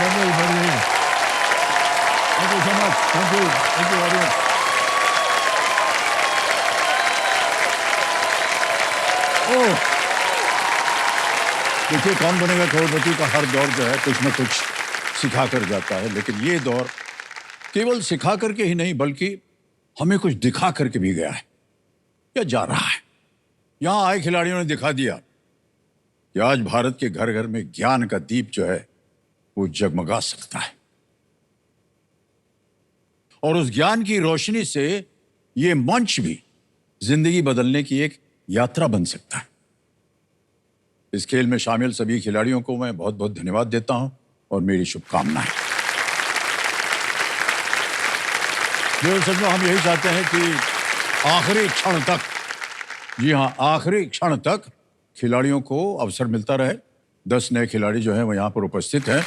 very, very. Thank you so much. Thank you, audience. ओह, देखिए कौन बनेगा करोड़पति का हर दौर जो है कुछ न कुछ सिखा कर जाता है, लेकिन ये दौर केवल सिखा करके ही नहीं बल्कि हमें कुछ दिखा करके भी गया है या जा रहा है। यहाँ आए खिलाड़ियों ने दिखा दिया कि आज भारत के घर घर में ज्ञान का दीप जो है वो जगमगा सकता है और उस ज्ञान की रोशनी से ये मंच भी जिंदगी बदलने की एक यात्रा बन सकता है। इस खेल में शामिल सभी खिलाड़ियों को मैं बहुत बहुत धन्यवाद देता हूं और मेरी शुभकामनाएं। सच में हम यही चाहते हैं कि आखिरी क्षण तक, जी हाँ, आखिरी क्षण तक खिलाड़ियों को अवसर मिलता रहे। 10 नए खिलाड़ी जो हैं वो यहाँ पर उपस्थित हैं।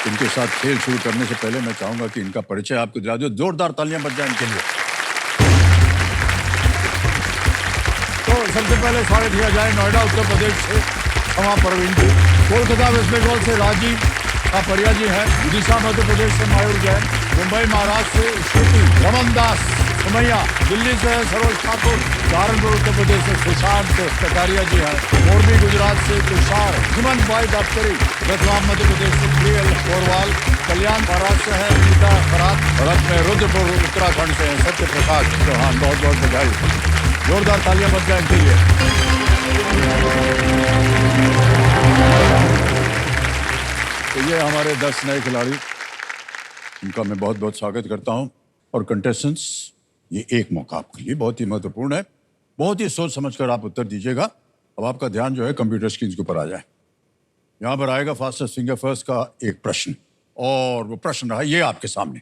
इनके साथ खेल शुरू करने से पहले मैं चाहूंगा कि इनका परिचय आपको दिला दो। जोरदार तालियां बज जाए इनके लिए। तो सबसे पहले स्वागत किया जाए नोएडा उत्तर प्रदेश से क्षमा परवीन जी, कोलकाता वेस्ट बंगाल से राजीव कापड़िया जी हैं, उड़ीसा मध्य प्रदेश से मयूर जैन, मुंबई महाराष्ट्र से श्रुति, रमन दास सुमैया, दिल्ली से सरोज ठाकुर, सहारनपुर उत्तर प्रदेश से सुशांत कटारिया जी हैं, मोरबी गुजरात से तुषार, सुमन भाई दफ्तरी, रतलाम मध्य प्रदेश से प्रियल गोरवाल, कल्याण महाराष्ट्र से है नीता खरात, भारत में रुद्रपुर उत्तराखंड से हैं सत्य प्रकाश चौहान। बहुत बहुत बधाई, जोरदार तालियां बज जाए इनके लिए। तो ये हमारे 10 नए खिलाड़ी, इनका मैं बहुत बहुत स्वागत करता हूं। और कंटेस्टेंट्स, ये एक मौका आपके लिए बहुत ही महत्वपूर्ण है, बहुत ही सोच समझकर आप उत्तर दीजिएगा। अब आपका ध्यान जो है कंप्यूटर स्क्रीन के ऊपर आ जाए। यहां पर आएगा फास्टेस्ट फिंगर फर्स्ट का एक प्रश्न, और वो प्रश्न रहा ये आपके सामने।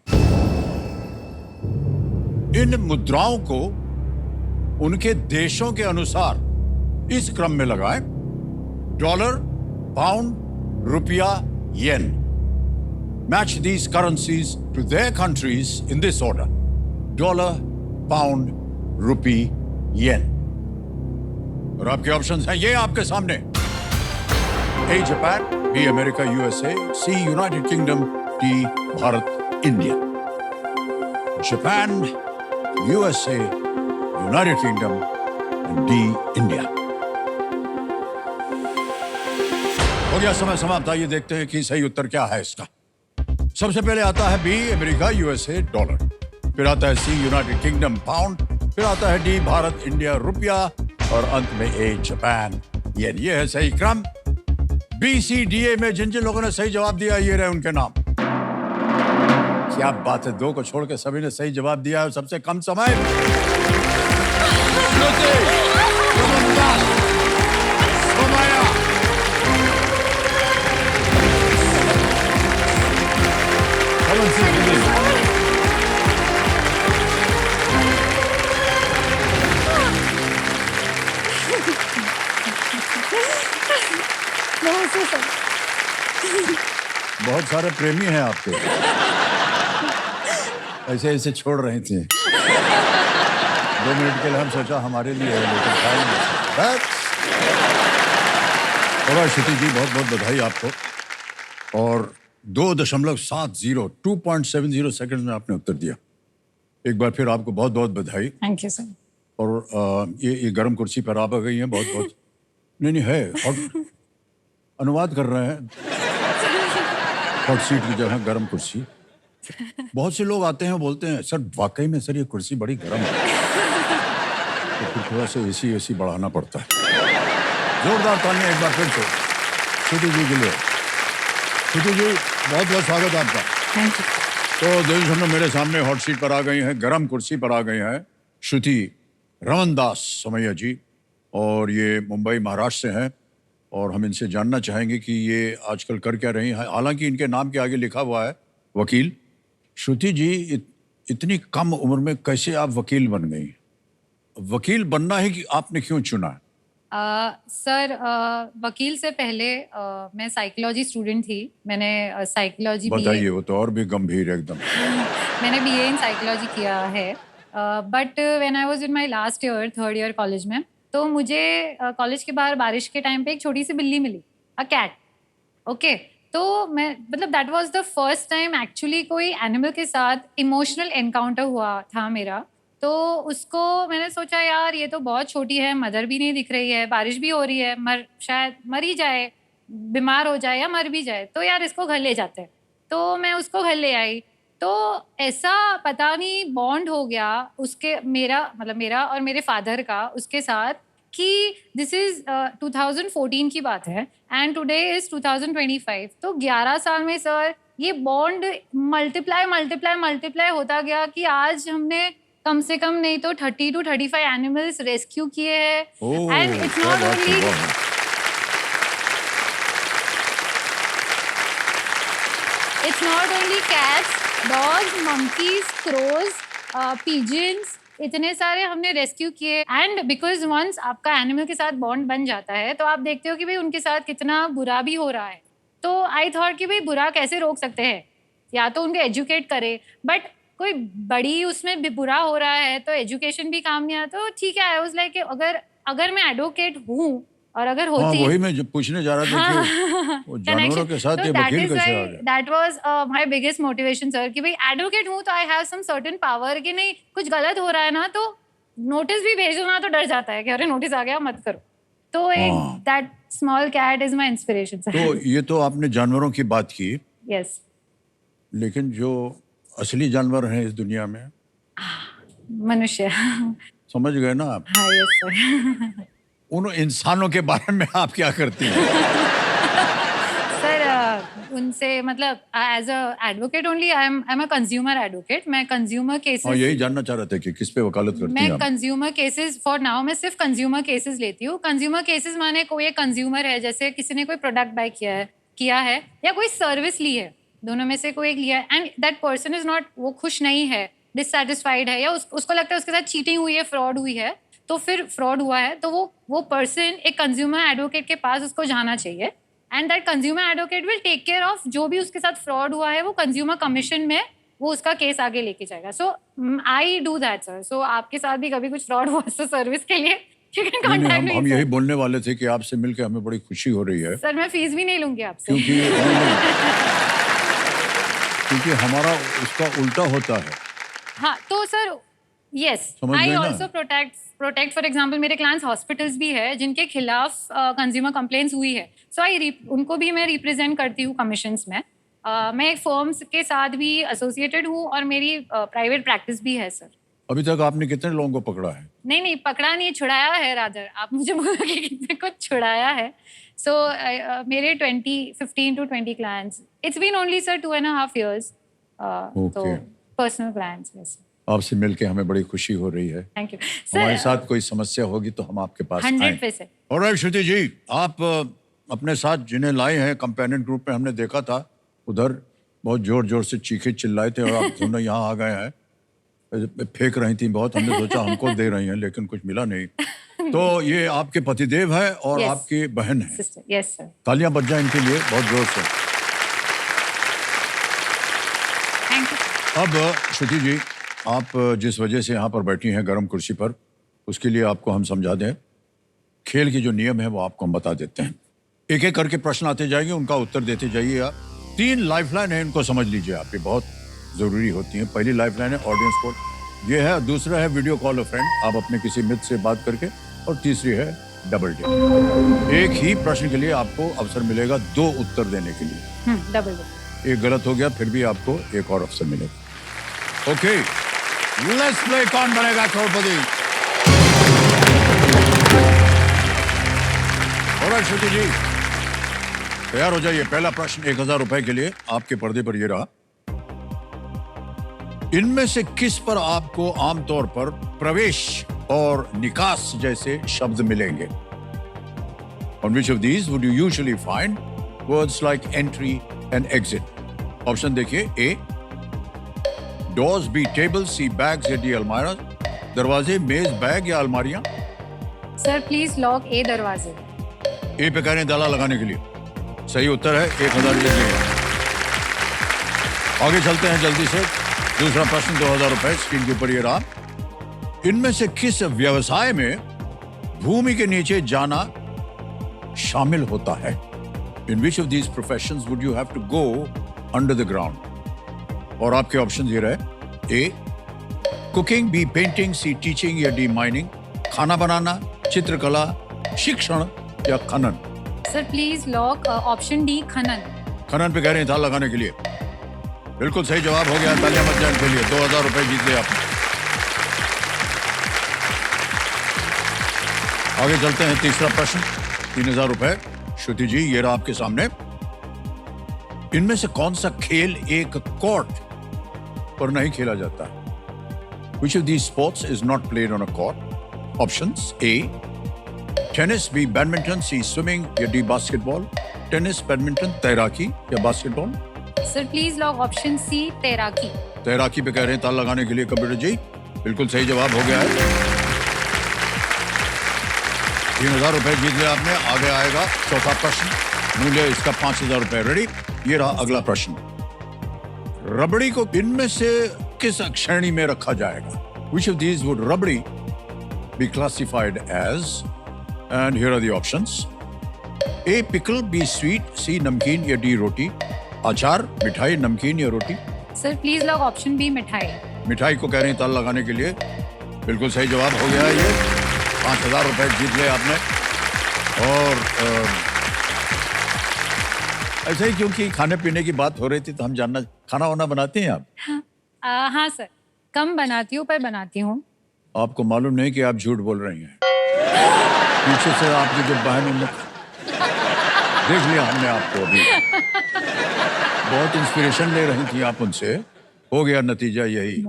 इन मुद्राओं को उनके देशों के अनुसार इस क्रम में लगाएं: डॉलर, पाउंड, रुपया, येन। Match these currencies to their countries in this order: dollar, pound, rupee, yen. और आपके ऑप्शंस हैं ये आपके सामने: A Japan, B America USA, C United kingdom, D Bharat India. Japan, USA, United kingdom and D India. हो गया समय समाप्त। आइए देखते हैं कि सही उत्तर क्या है इसका। सबसे पहले आता है बी अमेरिका यूएसए डॉलर, फिर आता है सी यूनाइटेड किंगडम पाउंड, फिर आता है डी भारत इंडिया रुपया, और अंत में ए जापान येन। ये है सही क्रम। बीसीडीए में जिन जिन लोगों ने सही जवाब दिया ये रहे उनके नाम। क्या बात है, 2 को छोड़ के सभी ने सही जवाब दिया है। सबसे कम समय बहुत सारे प्रेमी हैं आपके, ऐसे ऐसे छोड़ रहे थे। 2 मिनट के लिए हम सोचा हमारे लिए है, लेकिन बस। और श्रुति जी बहुत बहुत बधाई आपको। और 2.70 2.70 सेकंड में आपने उत्तर दिया। एक बार फिर आपको बहुत बहुत बधाई। Thank you sir. और ये गर्म कुर्सी पर आप आ गई हैं, बहुत बहुत। नहीं है, और अनुवाद कर रहे हैं। हॉट सीट की जगह गर्म कुर्सी। बहुत से लोग आते हैं बोलते हैं सर वाकई में सर ये कुर्सी बड़ी गर्म है, तो फिर थोड़ा सा एसी बढ़ाना पड़ता है। जोरदार तालियां एक बार फिर से श्रुति जी के लिए। श्रुति जी बहुत बहुत स्वागत आपका। Thank you. तो देश हम मेरे सामने हॉट सीट पर आ गई हैं, गर्म कुर्सी पर आ गई हैं श्रुति रमन दास सुमैया जी, और ये मुंबई महाराष्ट्र से हैं। और हम इनसे जानना चाहेंगे कि ये आजकल कर क्या रही हैं। हालांकि इनके नाम के आगे लिखा हुआ है वकील। श्रुति जी इतनी कम उम्र में कैसे आप वकील बन गई? वकील बनना ही कि आपने क्यों चुना? सर वकील से पहले मैं साइकोलॉजी स्टूडेंट थी। मैंने साइकोलॉजी बताइए, वो तो और भी गंभीर एकदम। मैंने बीए इन साइकोलॉजी किया है। But when I was in my last year, 3rd year college में, तो मुझे कॉलेज के बाहर बारिश के टाइम पे एक छोटी सी बिल्ली मिली, अ कैट। ओके, तो मैं मतलब that was the first time actually कोई एनिमल के साथ इमोशनल एनकाउंटर हुआ था मेरा। तो उसको मैंने सोचा यार ये तो बहुत छोटी है, मदर भी नहीं दिख रही है, बारिश भी हो रही है, शायद मर ही जाए, बीमार हो जाए या मर भी जाए, तो यार इसको घर ले जाते हैं। तो मैं उसको घर ले आई। तो ऐसा पता नहीं बॉन्ड हो गया उसके मेरा और मेरे फादर का उसके साथ कि दिस इज 2014 की बात है एंड टुडे इज 2025। तो 11 साल में सर ये बॉन्ड मल्टीप्लाई होता गया कि आज हमने कम से कम नहीं तो 30 to 35 एनिमल्स रेस्क्यू किए हैं। एंड इट्स क्या नॉट बात है, ओनली वाह। It's not only cats, dogs, monkeys, crows, pigeons, इतने सारे हमने रेस्क्यू किए। एंड बिकॉज वंस आपका एनिमल के साथ बॉन्ड बन जाता है तो आप देखते हो कि भाई उनके साथ कितना बुरा भी हो रहा है। तो आई थॉट कि भाई बुरा कैसे रोक सकते हैं, या तो उनको एजुकेट करे, बट कोई बड़ी उसमें भी बुरा हो रहा है तो एजुकेशन भी काम नहीं आता। तो ठीक है, आई वाज लाइक अगर मैं एडवोकेट हूँ और अगर हाँ, होती वही मैं पूछने जा रहा था कि वो जानवरों के साथ ये वकील कैसे आ गया? That was my biggest motivation sir कि भाई एडवोकेट हूँ तो I have some certain power कि नहीं कुछ गलत हो रहा है ना तो नोटिस भी भेजो ना तो डर जाता है कि अरे नोटिस आ गया मत करो। तो एक that small cat is my inspiration sir. तो ये तो आपने जानवरों की बात की, यस, लेकिन जो असली जानवर हैं इस दुनिया में, मनुष्य। समझ गए ना आप? हाँ, यस सर। उन इंसानों के बारे में आप क्या करती हैं? सर उनसे मतलब as a advocate only I am a consumer advocate. मैं कंज्यूमर केसेस, और यही जानना चाह रहे थे कि किस पे वकालत करती हैं मैं आप? कंज्यूमर केसेस फॉर नाउ मैं सिर्फ कंज्यूमर केसेस लेती हूँ। कंज्यूमर केसेस माने कोई एक कंज्यूमर है, जैसे किसी ने कोई प्रोडक्ट बाय किया है या कोई सर्विस ली है, दोनों में से कोई एक लिया है and that person is not, वो खुश नहीं है, डिससैटिस्फाइड है, या उसको लगता है उसके साथ चीटिंग हुई है, फ्रॉड हुई है, तो फिर फ्रॉड हुआ है तो वो पर्सन एक कंज्यूमर एडवोकेट के पास उसको जाना चाहिए and that consumer advocate will take care of जो भी उसके साथ फ्रॉड हुआ है, वो कंज्यूमर कमीशन में वो उसका केस आगे लेके जाएगा। सो आई डू दैट सर। सो आपके साथ भी कभी कुछ फ्रॉड हुआ तो सर्विस के लिए यू कैन नहीं, कॉन्टैक्ट हम मी यही सर। बोलने वाले थे कि आपसे मिलकर हमें बड़ी खुशी हो रही है, सर मैं फीस भी नहीं लूंगी आपसे क्योंकि हमारा उसका उल्टा होता है। हाँ तो सर यस, समझ आई गए ना? ऑल्सो प्रोटेक्ट फॉर एग्जाम्पल मेरे क्लाइंट्स हॉस्पिटल्स भी है जिनके खिलाफ कंज्यूमर कंप्लेंट्स हुई है, सो उनको भी मैं रिप्रेजेंट करती हूँ कमीशंस में। मैं एक फर्म्स के साथ भी एसोसिएटेड हूँ और मेरी प्राइवेट प्रैक्टिस भी है सर। अभी तक आपने कितने लोगों को पकड़ा है? नहीं पकड़ा नहीं, छुड़ाया है रादर। आप मुझे बोलोगे कि कितने को छुड़ाया है। सो मेरे 15 to 20 clients, it's been only sir 2.5 years। तो Okay. Personal clients. यस, आपसे मिलके हमें बड़ी खुशी हो रही है। थैंक यू हमारे सर। साथ कोई समस्या होगी तो हम आपके पास आएं। 100%। ऑलराइट श्रुति जी, आप अपने साथ जिन्हें लाए हैं कंपेनियन ग्रुप में, हमने देखा था उधर बहुत जोर जोर से चीखे चिल्लाए थे और आप दोनों यहाँ आ गए हैं, फेंक रही थी बहुत, हमने सोचा हमको दे रही हैं लेकिन कुछ मिला नहीं। तो ये आपके पतिदेव है और Yes. आपकी बहन है। Sister, yes sir. तालियां बज जाएं इनके लिए बहुत जोर से। Thank you. अब श्रुति जी, आप जिस वजह से यहाँ पर बैठी हैं गर्म कुर्सी पर, उसके लिए आपको हम समझा दें। खेल के जो नियम है वो आपको हम बता देते हैं। एक एक करके प्रश्न आते जाएंगे, उनका उत्तर देते जाइए आप। 3 लाइफलाइन है, इनको समझ लीजिए आप, ये बहुत जरूरी होती है। पहली लाइफलाइन है ऑडियंस कोड, ये है। दूसरा है वीडियो कॉल अ फ्रेंड, आप अपने किसी मित्र से बात करके। और तीसरी है डबल डिप। एक ही प्रश्न के लिए आपको अवसर मिलेगा 2 उत्तर देने के लिए। डबल। एक गलत हो गया फिर भी आपको एक और अवसर मिलेगा। ओके, लेट्स प्ले कौन बनेगा करोड़पति। ऑलराइट श्रुति जी, तैयार हो जाइए। पहला प्रश्न 1000 रुपए के लिए आपके पर्दे पर ये रहा। इनमें से किस पर आपको आमतौर पर प्रवेश और निकास जैसे शब्द मिलेंगे? On which of these would you usually find words like entry and exit? Option देखिए। A, doors, B, tables, C, bags या D, अलमारियां। दरवाजे, मेज, बैग या अलमारियां? सर प्लीज लॉक ए दरवाजे। ए पे कह रहे हैं ताला लगाने के लिए। सही उत्तर है, 1000 जीत गए। आगे चलते हैं जल्दी से। दूसरा प्रश्न 2000 रुपए स्क्रीन के ऊपर ये रहा। इनमें से किस व्यवसाय में भूमि के नीचे जाना शामिल होता है? In which of these professions would you have to go under the ground? और आपके ऑप्शन ये रहे: A, cooking, B, painting, C, teaching या D, माइनिंग। खाना बनाना, चित्रकला, शिक्षण या खनन। Sir please lock option D, खनन। खनन पे कह रहे हैं ताल लगाने के लिए। बिल्कुल सही जवाब हो गया। तालियां बज जाए इनके लिए। 2000 रुपए जीत लिया आपने। आगे चलते हैं, तीसरा प्रश्न, 3000 रुपए। श्रुति जी, ये रहा आपके सामने। इनमें से कौन सा खेल एक कोर्ट पर नहीं खेला जाता? Which of these sports is not played on a court? Options: A, tennis, B, badminton, C, swimming या D, बास्केटबॉल। टेनिस, बैडमिंटन, तैराकी या basketball. Sir please lock option C, तैराकी। तैराकी पे कह रहे हैं ताल लगाने के लिए कंप्यूटर जी। बिल्कुल सही जवाब हो गया है। 3000 रुपए जीत लिया आपने। आगे आएगा चौथा प्रश्न, मूल्य इसका 5000 रुपए। रेडी? ये रहा अगला प्रश्न। रबड़ी को इनमें से किस श्रेणी में रखा जाएगा? Which of these would rabri be classified as? And here are the options: A, pickle, B, sweet, C, नमकीन या D, रोटी। अचार, मिठाई, नमकीन या रोटी। Sir please lock option B, मिठाई। मिठाई को कह रहे हैं ताल लगाने के लिए। बिल्कुल सही जवाब हो गया है ये। 5000 रुपए जीत लिया आपने। और ऐसे ही क्योंकि खाने पीने की बात हो रही थी तो हम जानना, खाना वाना बनाते हैं आप? हाँ सर, कम बनाती हूँ पर बनाती हूँ। आपको मालूम नहीं कि आप झूठ बोल रही हैं? पीछे से आपकी जो बहन, उन्होंने देख लिया हमने आपको अभी। बहुत इंस्पिरेशन ले रही थी आप उनसे। हो गया नतीजा यही।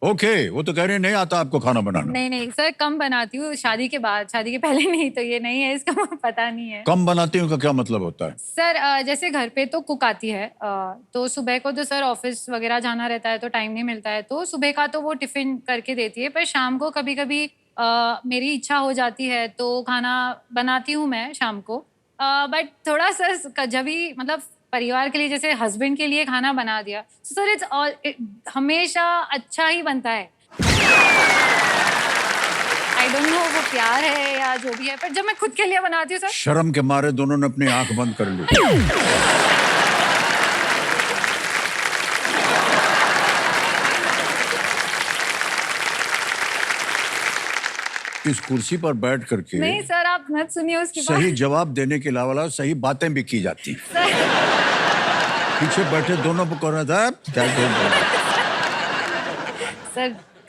ओके, वो तो कह रहे हैं नहीं आता आपको खाना बनाना। नहीं सर, कम बनाती हूँ शादी के बाद, शादी के पहले नहीं, तो ये नहीं है, इसका पता नहीं है। कम बनाती हूँ का क्या मतलब होता है? सर जैसे घर पे तो कुक आती है, तो सुबह को तो सर ऑफिस वगैरह जाना रहता है तो टाइम नहीं मिलता है, तो सुबह का तो वो टिफिन करके देती है, पर शाम को कभी कभी मेरी इच्छा हो जाती है तो खाना बनाती हूँ मैं शाम को। बट थोड़ा सर जब भी मतलब परिवार के लिए, जैसे हस्बैंड के लिए खाना बना दिया, सर हमेशा अच्छा ही बनता है। आई डोंट नो वो प्यार है या जो भी है, पर जब मैं खुद के लिए बनाती हूँ सर, शर्म के मारे दोनों ने अपनी आंख बंद कर ली। इस कुर्सी पर बैठ करके नहीं सर, आप मत सुनिए उसकी बात। सही जवाब देने के अलावा सही बातें भी की जाती हैं। पीछे बैठे दोनों को करना था सर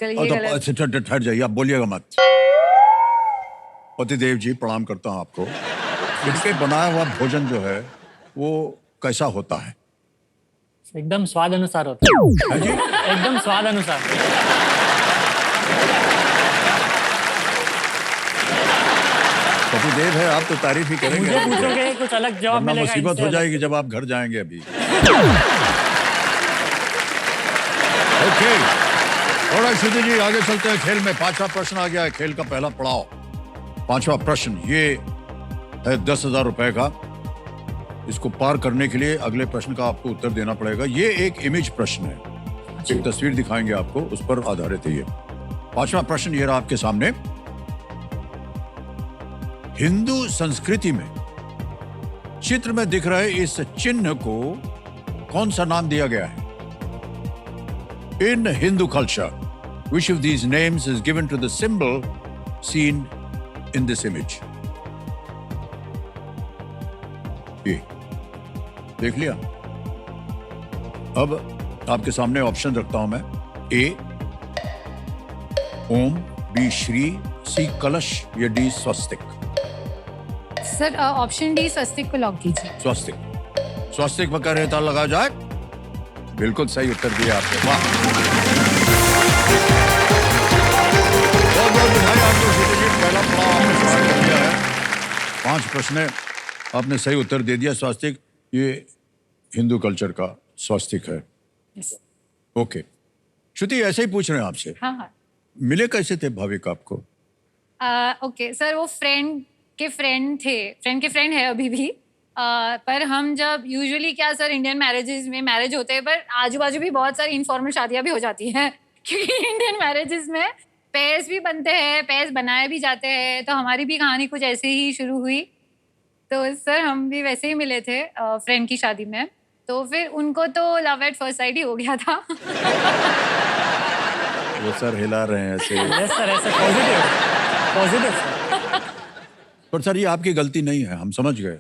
गलत। अच्छा ठहर जाइए, आप बोलिएगा मत। पतिदेव जी, प्रणाम करता हूँ आपको। इनके बनाया हुआ भोजन जो है वो कैसा होता है? एकदम स्वाद अनुसार होता है जी, एकदम स्वाद अनुसार। पतिदेव है आप तो तारीफ ही करेंगे। मुझे पूछोगे कुछ अलग जवाब वरना मिलेगा। मुसीबत हो जाएगी जब आप घर जाएंगे अभी। ओके, थोड़ा श्रुति जी आगे चलते हैं खेल में। 5वां प्रश्न आ गया है, खेल का पहला पड़ाव। 5वां प्रश्न ये है 10,000 रुपए का। इसको पार करने के लिए अगले प्रश्न का आपको उत्तर देना पड़ेगा। ये एक इमेज प्रश्न है, एक तस्वीर दिखाएंगे आपको, उस पर आधारित है ये। 5वां प्रश्न ये रहा आपके सामने। हिंदू संस्कृति में चित्र में दिख रहे इस चिन्ह को कौन सा नाम दिया गया है? In Hindu culture, which of these names is given to the symbol seen in this image? ये देख लिया? अब आपके सामने ऑप्शन रखता हूं मैं। ए ओम, बी श्री, सी कलश या डी स्वस्तिक। सर ऑप्शन डी, स्वस्तिक को लॉक कीजिए। स्वस्तिक, स्वस्तिक पर कह ताला लगा जाए। बिल्कुल सही उत्तर दिया आपने, वाह। बहुत बहुत बधाई आपको श्रुति जी, पहला पड़ाव आपने पार कर दिया है। 5 प्रश्न आपने सही उत्तर दे दिया। स्वस्तिक ये हिंदू कल्चर का स्वस्तिक है। ओके, श्रुति ऐसे ही पूछ रहे हैं आपसे। हाँ। मिले कैसे थे भाविक आपको? ओके सर, वो फ्रेंड के फ्रेंड थे, फ्रेंड के फ्रेंड है अभी भी। पर हम जब यूजुअली क्या सर, इंडियन मैरिजेस में मैरिज होते हैं, पर आजू बाजू भी बहुत सारी इनफॉर्मल शादियां भी हो जाती हैं, क्योंकि इंडियन मैरिजेस में पेयर्स भी बनते हैं, पेयर्स बनाए भी जाते हैं। तो हमारी भी कहानी कुछ ऐसे ही शुरू हुई। तो सर हम भी वैसे ही मिले थे फ्रेंड की शादी में, तो फिर उनको तो लव एट फर्स्ट साइड ही हो गया था। वो सर हिला रहे हैं ऐसे। यस सर, ऐसे पॉजिटिव पॉजिटिव सर। पर सर ये आपकी गलती नहीं है, हम समझ गए।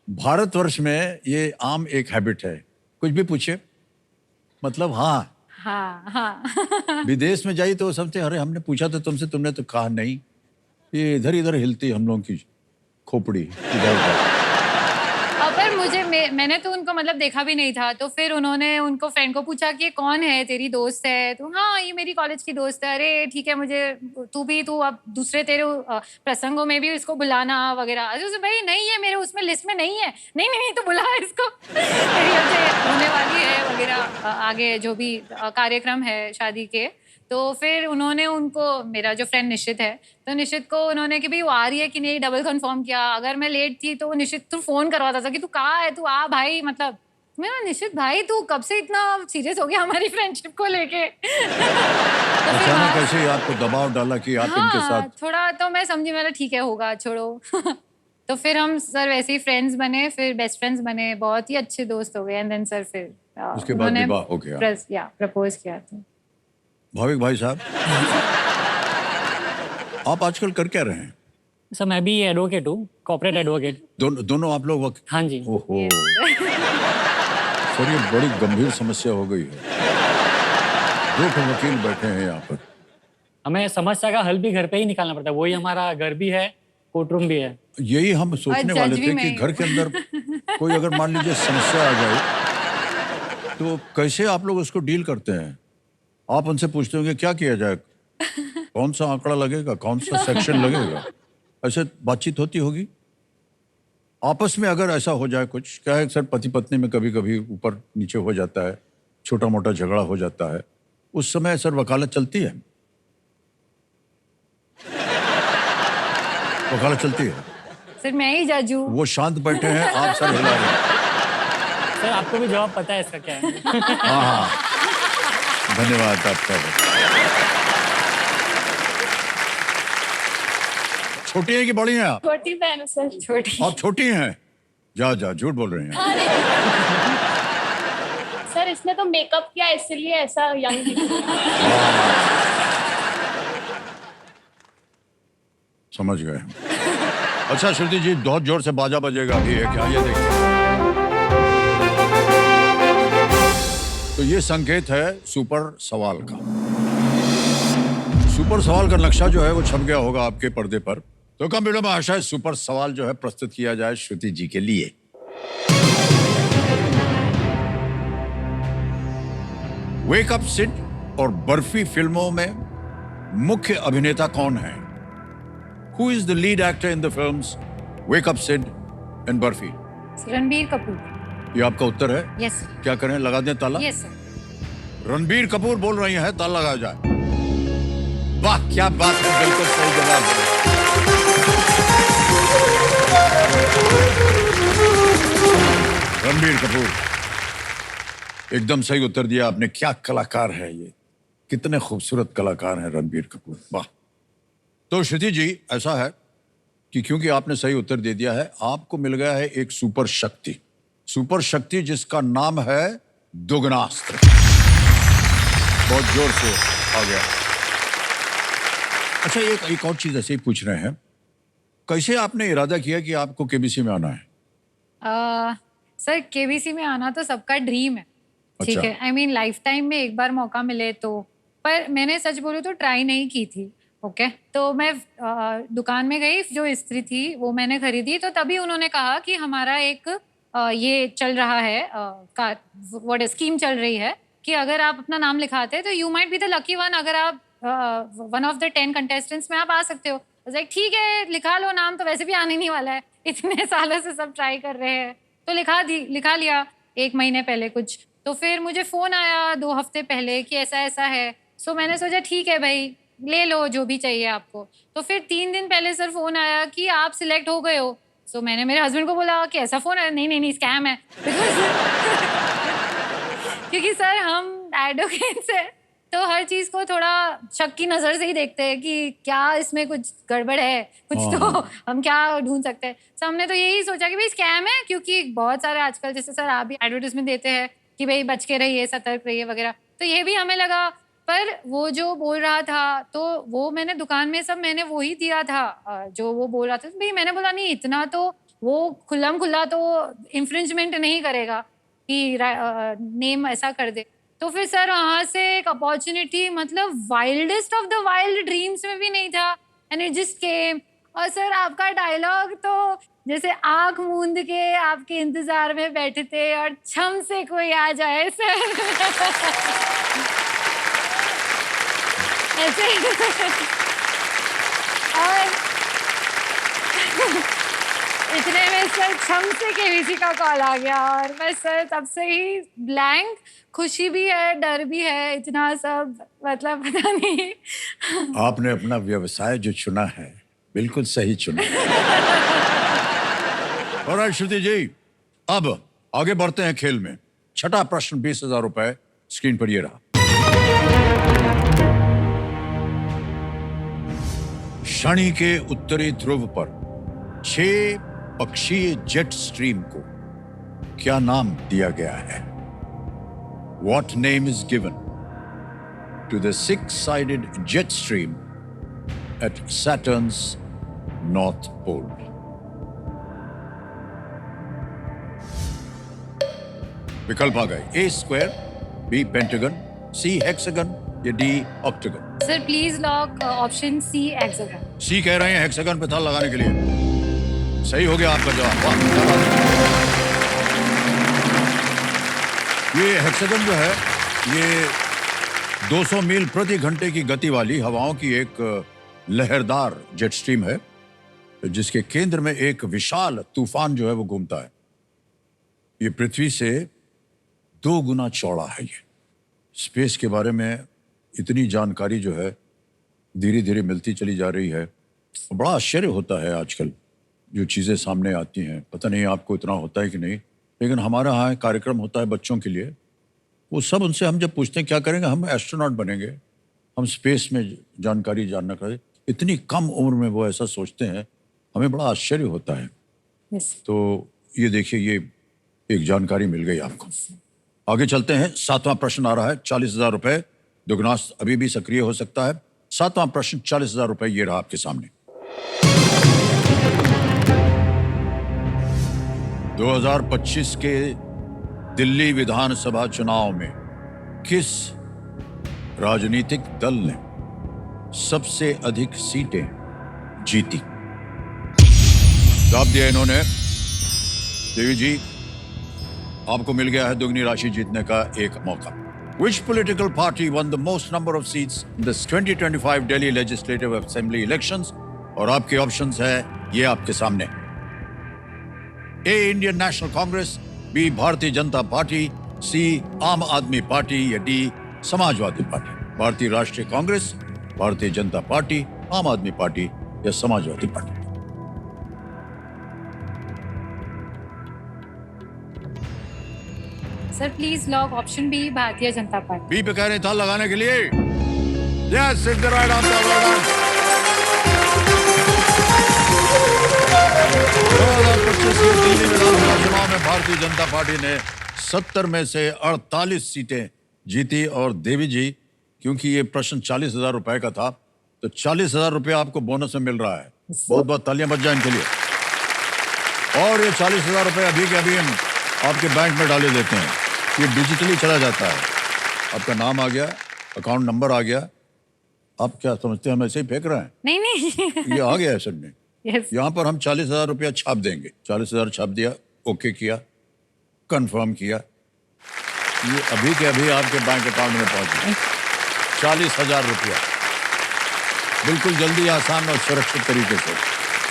भारतवर्ष में ये आम एक हैबिट है, कुछ भी पूछे मतलब हाँ। हाँ हाँ। विदेश में जाइए तो वो समझते अरे हमने पूछा था तुमसे, तुमने तो कहा नहीं। ये इधर इधर हिलती हम लोगों की खोपड़ी इधर उधर। पर मैंने तो उनको मतलब देखा भी नहीं था, तो फिर उन्होंने उनको फ्रेंड को पूछा कि ये कौन है, तेरी दोस्त है? तो हाँ ये मेरी कॉलेज की दोस्त है। अरे ठीक है, मुझे तू अब दूसरे तेरे प्रसंगों में भी इसको बुलाना वगैरह। भाई नहीं है मेरे उसमें लिस्ट में नहीं है। नहीं नहीं नहीं तो बुला इसको। मेरी हमसे होने वाली है वगैरह आगे जो भी कार्यक्रम है शादी के। तो फिर उन्होंने उनको, मेरा जो फ्रेंड निशित है, तो निशित को उन्होंने कि भाई वो आ रही है कि नहीं डबल कंफर्म किया। अगर मैं लेट थी तो निशित तू फोन करवाता था कि तू कहाँ है, तू आ भाई। मतलब मैं निशित भाई तू कब से इतना सीरियस हो गया हमारी फ्रेंडशिप को लेके। तो फिर अचानक कैसे ही आपको दबाव डाला कि आप इनके साथ? थोड़ा तो मैं समझी, मैंने ठीक है होगा छोड़ो। तो फिर हम सर वैसे ही फ्रेंड्स बने, फिर बेस्ट फ्रेंड्स बने, बहुत ही अच्छे दोस्त हो गए। एंड देन सर फिर उसके बाद विवाह हो गया। प्रपोज किया था। भाविक भाई साहब, आप आजकल कर क्या रहे हैं? सर मैं भी एडवोकेट हूँ, कॉर्पोरेट एडवोकेट। दोनों आप लोग हाँ जी। ओहो सर, ये बड़ी गंभीर समस्या हो गई है। 2 वकील बैठे हैं यहाँ पर। हमें समस्या का हल भी घर पे ही निकालना पड़ता है, वही हमारा घर भी है, कोर्ट रूम भी है। यही हम सोचने वाले थे कि घर के अंदर कोई अगर मान लीजिए समस्या आ जाए तो कैसे आप लोग उसको डील करते हैं? आप उनसे पूछते होंगे क्या किया जाए, कौन सा आंकड़ा लगेगा, कौन सा सेक्शन लगेगा, ऐसे बातचीत होती होगी आपस में। अगर ऐसा हो जाए कुछ, क्या है सर, पति पत्नी में कभी कभी ऊपर नीचे हो जाता है, छोटा मोटा झगड़ा हो जाता है, उस समय सर वकालत चलती है? वकालत चलती है? सर मैं ही जज हूँ। वो शांत बैठे हैं, आप सर हिला रहे हैं। सर आपको भी जवाब पता है इसका क्या है? हाँ हाँ, धन्यवाद आपका। छोटी है कि बड़ी हैं आप? छोटी बहन है सर। छोटी। आप छोटी हैं? जा झूठ बोल रही हैं। सर इसने तो मेकअप किया इसलिए ऐसा यंग दिख रहा है। समझ गए। अच्छा श्रुति जी, बहुत जोर से बाजा बजेगा अभी, है क्या? ये देखिए, तो ये संकेत है सुपर सवाल का। सुपर सवाल का नक्शा जो है वो छप गया होगा आपके पर्दे पर। तो कम विलंब आशा है सुपर सवाल जो है प्रस्तुत किया जाए श्रुति जी के लिए। वेक अप सिड और बर्फी फिल्मों में मुख्य अभिनेता कौन है? Who is the lead actor in the films Wake Up Sid and barfi? Ranbir Kapoor. ये आपका उत्तर है? Yes sir. क्या करें, लगा दें ताला? Yes sir. रणबीर कपूर बोल रही हैं, ताला लगाया जाए। वाह क्या बात है, बिल्कुल सही जवाब है। रणबीर कपूर, एकदम सही उत्तर दिया आपने। क्या कलाकार है ये, कितने खूबसूरत कलाकार हैं रणबीर कपूर, वाह। तो श्रुति जी, ऐसा है कि क्योंकि आपने सही उत्तर दे दिया है, आपको मिल गया है एक सुपर शक्ति। सुपर शक्ति जिसका नाम है दुगनास्त्र। बहुत जोर से आ गया। अच्छा, एक और चीज ऐसे ही पूछ रहे हैं, कैसे आपने इरादा किया कि आपको केबीसी में आना है? सर केबीसी में आना तो सबका ड्रीम है, ठीक अच्छा। है। आई मीन लाइफ टाइम में एक बार मौका मिले तो। पर मैंने सच बोलूं तो ट्राई नहीं की थी। ओके तो मैं दुकान में गई, जो इस्त्री थी वो मैंने खरीदी, तो तभी उन्होंने कहा कि हमारा एक ये चल रहा है व्हाट स्कीम चल रही है कि अगर आप अपना नाम लिखाते हैं तो you might be the lucky one, अगर आप 1 of the 10 कंटेस्टेंट्स में आप आ सकते हो। लाइक ठीक है लिखा लो नाम, तो वैसे भी आने नहीं वाला है, इतने सालों से सब ट्राई कर रहे हैं। तो लिखा लिया 1 महीने पहले कुछ। तो फिर मुझे फ़ोन आया 2 हफ्ते पहले कि ऐसा ऐसा है। सो मैंने सोचा ठीक है भाई ले लो जो भी चाहिए आपको। तो फिर 3 दिन पहले सर फ़ोन आया कि आप सिलेक्ट हो गए हो। सो मैंने मेरे हस्बैंड को बोला कि ऐसा फ़ोन है, नहीं स्कैम है। क्योंकि सर हम एडवोकेट्स हैं तो हर चीज को थोड़ा शक की नजर से ही देखते हैं कि क्या इसमें कुछ गड़बड़ है, कुछ तो हम क्या ढूंढ सकते हैं। तो हमने तो यही सोचा कि भाई स्कैम है, क्योंकि बहुत सारे आजकल जैसे सर आप भी एडवर्टाइजमेंट देते हैं कि भाई बच के रहिए, सतर्क रहिए वगैरह, तो ये भी हमें लगा। पर वो जो बोल रहा था तो वो मैंने दुकान में सब मैंने वो ही दिया था जो वो बोल रहा था। भाई मैंने बोला नहीं, इतना तो वो खुल्लम खुल्ला तो इंफ्रिंजमेंट नहीं करेगा कि नेम ऐसा कर दे। तो फिर सर वहाँ से एक अपॉर्चुनिटी, मतलब wildest of the wild dreams में भी नहीं था, एंड इट जस्ट केम। और सर आपका डायलॉग तो जैसे आंख मूंद के आपके इंतजार में बैठे थे और छम से कोई आ जाए सर ऐसे और इतने में सर छम से केवीसी का कॉल आ गया और मैं सर तब से ही ब्लैंक, खुशी भी है, डर भी है, इतना सब, मतलब पता नहीं। आपने अपना व्यवसाय जो चुना है बिल्कुल सही चुना। और श्रुति जी, अब आगे बढ़ते हैं खेल में। छठा प्रश्न 20,000 रुपए स्क्रीन पर ये रहा। शनि के उत्तरी ध्रुव पर 6 पक्षीय जेट स्ट्रीम को क्या नाम दिया गया है? What name is given to the 6-sided jet stream at Saturn's North Pole? विकल्प आ गए, A square, B pentagon, C hexagon या D octagon। Sir please lock option C hexagon. C कह रहे हैं हेक्सागन पे ताल लगाने के लिए। सही हो गया आपका जवाब। वाह, क्या बात है। ये हेक्सागन जो है ये 200 मील प्रति घंटे की गति वाली हवाओं की एक लहरदार जेट स्ट्रीम है, जिसके केंद्र में एक विशाल तूफान जो है वो घूमता है। ये पृथ्वी से 2 गुना चौड़ा है। ये स्पेस के बारे में इतनी जानकारी जो है धीरे धीरे मिलती चली जा रही है। बड़ा आश्चर्य होता है आजकल जो चीज़ें सामने आती हैं। पता नहीं आपको इतना होता है कि नहीं, लेकिन हमारा यहाँ कार्यक्रम होता है बच्चों के लिए। वो सब उनसे हम जब पूछते हैं क्या करेंगे, हम एस्ट्रोनॉट बनेंगे, हम स्पेस में जानकारी जानना करें, इतनी कम उम्र में वो ऐसा सोचते हैं, हमें बड़ा आश्चर्य होता है। तो ये देखिए, ये एक जानकारी मिल गई आपको। आगे चलते हैं। 7वां प्रश्न आ रहा है, 40,000 रुपए। दुगनास अभी भी सक्रिय हो सकता है। 7वां प्रश्न 40,000 रुपए ये रहा आपके सामने। 2025 के दिल्ली विधानसभा चुनाव में किस राजनीतिक दल ने सबसे अधिक सीटें जीती? जवाब दिया इन्होंने। देवी जी, आपको मिल गया है दुगनी राशि जीतने का एक मौका। Which political party won the most number of seats in the 2025 Delhi Legislative Assembly elections? और आपके ऑप्शंस है ये आपके सामने। A. Indian national Congress, B. भारतीय जनता पार्टी, C. आम आदमी पार्टी या D. समाजवादी पार्टी। भारतीय राष्ट्रीय कांग्रेस, भारतीय जनता पार्टी, आम आदमी पार्टी या Samajwadi Party. Sir please lock option B, Bharatiya Janata party. B पे कह रहे था लगाने के लिए। Yes, it's the right answer. Well done. 2025 के दिल्ली विधानसभा चुनाव में भारतीय जनता पार्टी ने 70 में से 48 सीटें जीती। और देवी जी, क्योंकि ये प्रश्न 40,000 रुपए का था, तो 40,000 रुपये आपको बोनस में मिल रहा है। बहुत बहुत तालियां बज जाए इनके लिए। और ये 40,000 रुपये अभी के अभी हम आपके बैंक में डाले देते हैं। ये डिजिटली चला जाता है। आपका नाम आ गया, अकाउंट नंबर आ गया। आप क्या समझते हैं हम ऐसे ही फेंक रहे हैं? नहीं नहीं ये आ गया है सर ने। yes. यहाँ पर हम 40,000 रुपया छाप देंगे। 40,000 छाप दिया, ओके किया, कंफर्म किया, ये अभी के अभी आपके बैंक अकाउंट में पहुंच गया 40,000 रुपया, बिल्कुल जल्दी, आसान और सुरक्षित तरीके से।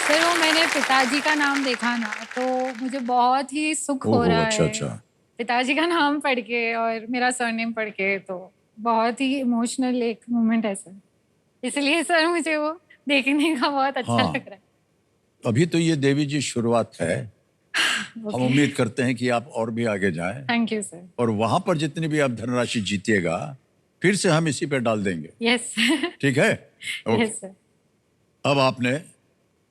सर वो मैंने पिताजी का नाम देखा ना, तो मुझे बहुत ही सुख हो रहा अच्छा है। अच्छा। पिताजी का नाम पढ़ के और मेरा सरनेम पढ़ के, तो बहुत ही इमोशनल एक मोमेंट है सर। इसलिए सर मुझे वो देखने का बहुत अच्छा हाँ। लग रहा है। अभी तो ये देवी जी शुरुआत है। हम उम्मीद करते हैं कि आप और भी आगे जाएं। Thank you sir. और वहां पर जितनी भी आप धनराशि जीतिएगा, फिर से हम इसी पे डाल देंगे, यस ठीक है? ओके। Yes sir. अब आपने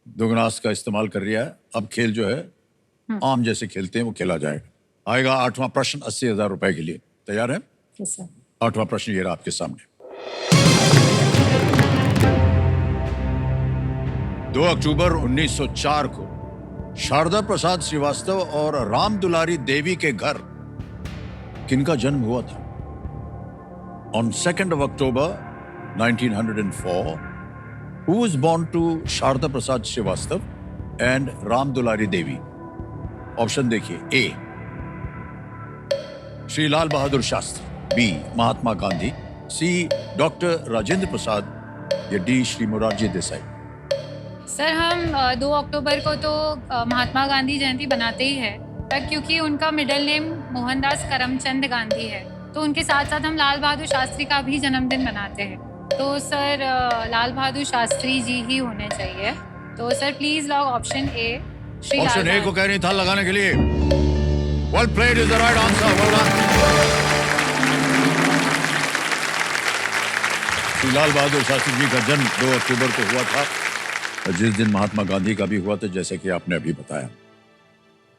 दुगनास का इस्तेमाल कर लिया है, अब खेल जो है आम जैसे खेलते हैं वो खेला जाएगा। आएगा 8वां प्रश्न 80,000 रुपए के लिए। तैयार है? Yes sir. 8वां प्रश्न ये रहा आपके सामने। 2 अक्टूबर 1904 को शारदा प्रसाद श्रीवास्तव और राम दुलारी देवी के घर किनका जन्म हुआ था? On 2nd of October 1904, who was born to Sharda Prasad Srivastav and Ram Dulari Devi? Option देखिए। ए श्री लाल बहादुर शास्त्री, बी महात्मा गांधी, सी डॉक्टर राजेंद्र प्रसाद या डी श्री मोरारजी देसाई। सर हम 2 अक्टूबर को तो महात्मा गांधी जयंती बनाते ही है, पर क्योंकि उनका मिडिल नेम मोहनदास करमचंद गांधी है तो उनके साथ साथ हम लाल बहादुर शास्त्री का भी जन्मदिन मनाते हैं। तो सर लाल बहादुर शास्त्री जी ही होने चाहिए। तो sir please lock option A Shri Lal option A को बहादुर। कह रही था लगाने के लिए। Well played is the right answer. Well done. Shri Lal Bahadur Shastri ji का जन्म 2 अक्टूबर को हुआ था, और जिस दिन महात्मा गांधी का भी हुआ था, जैसे कि आपने अभी बताया।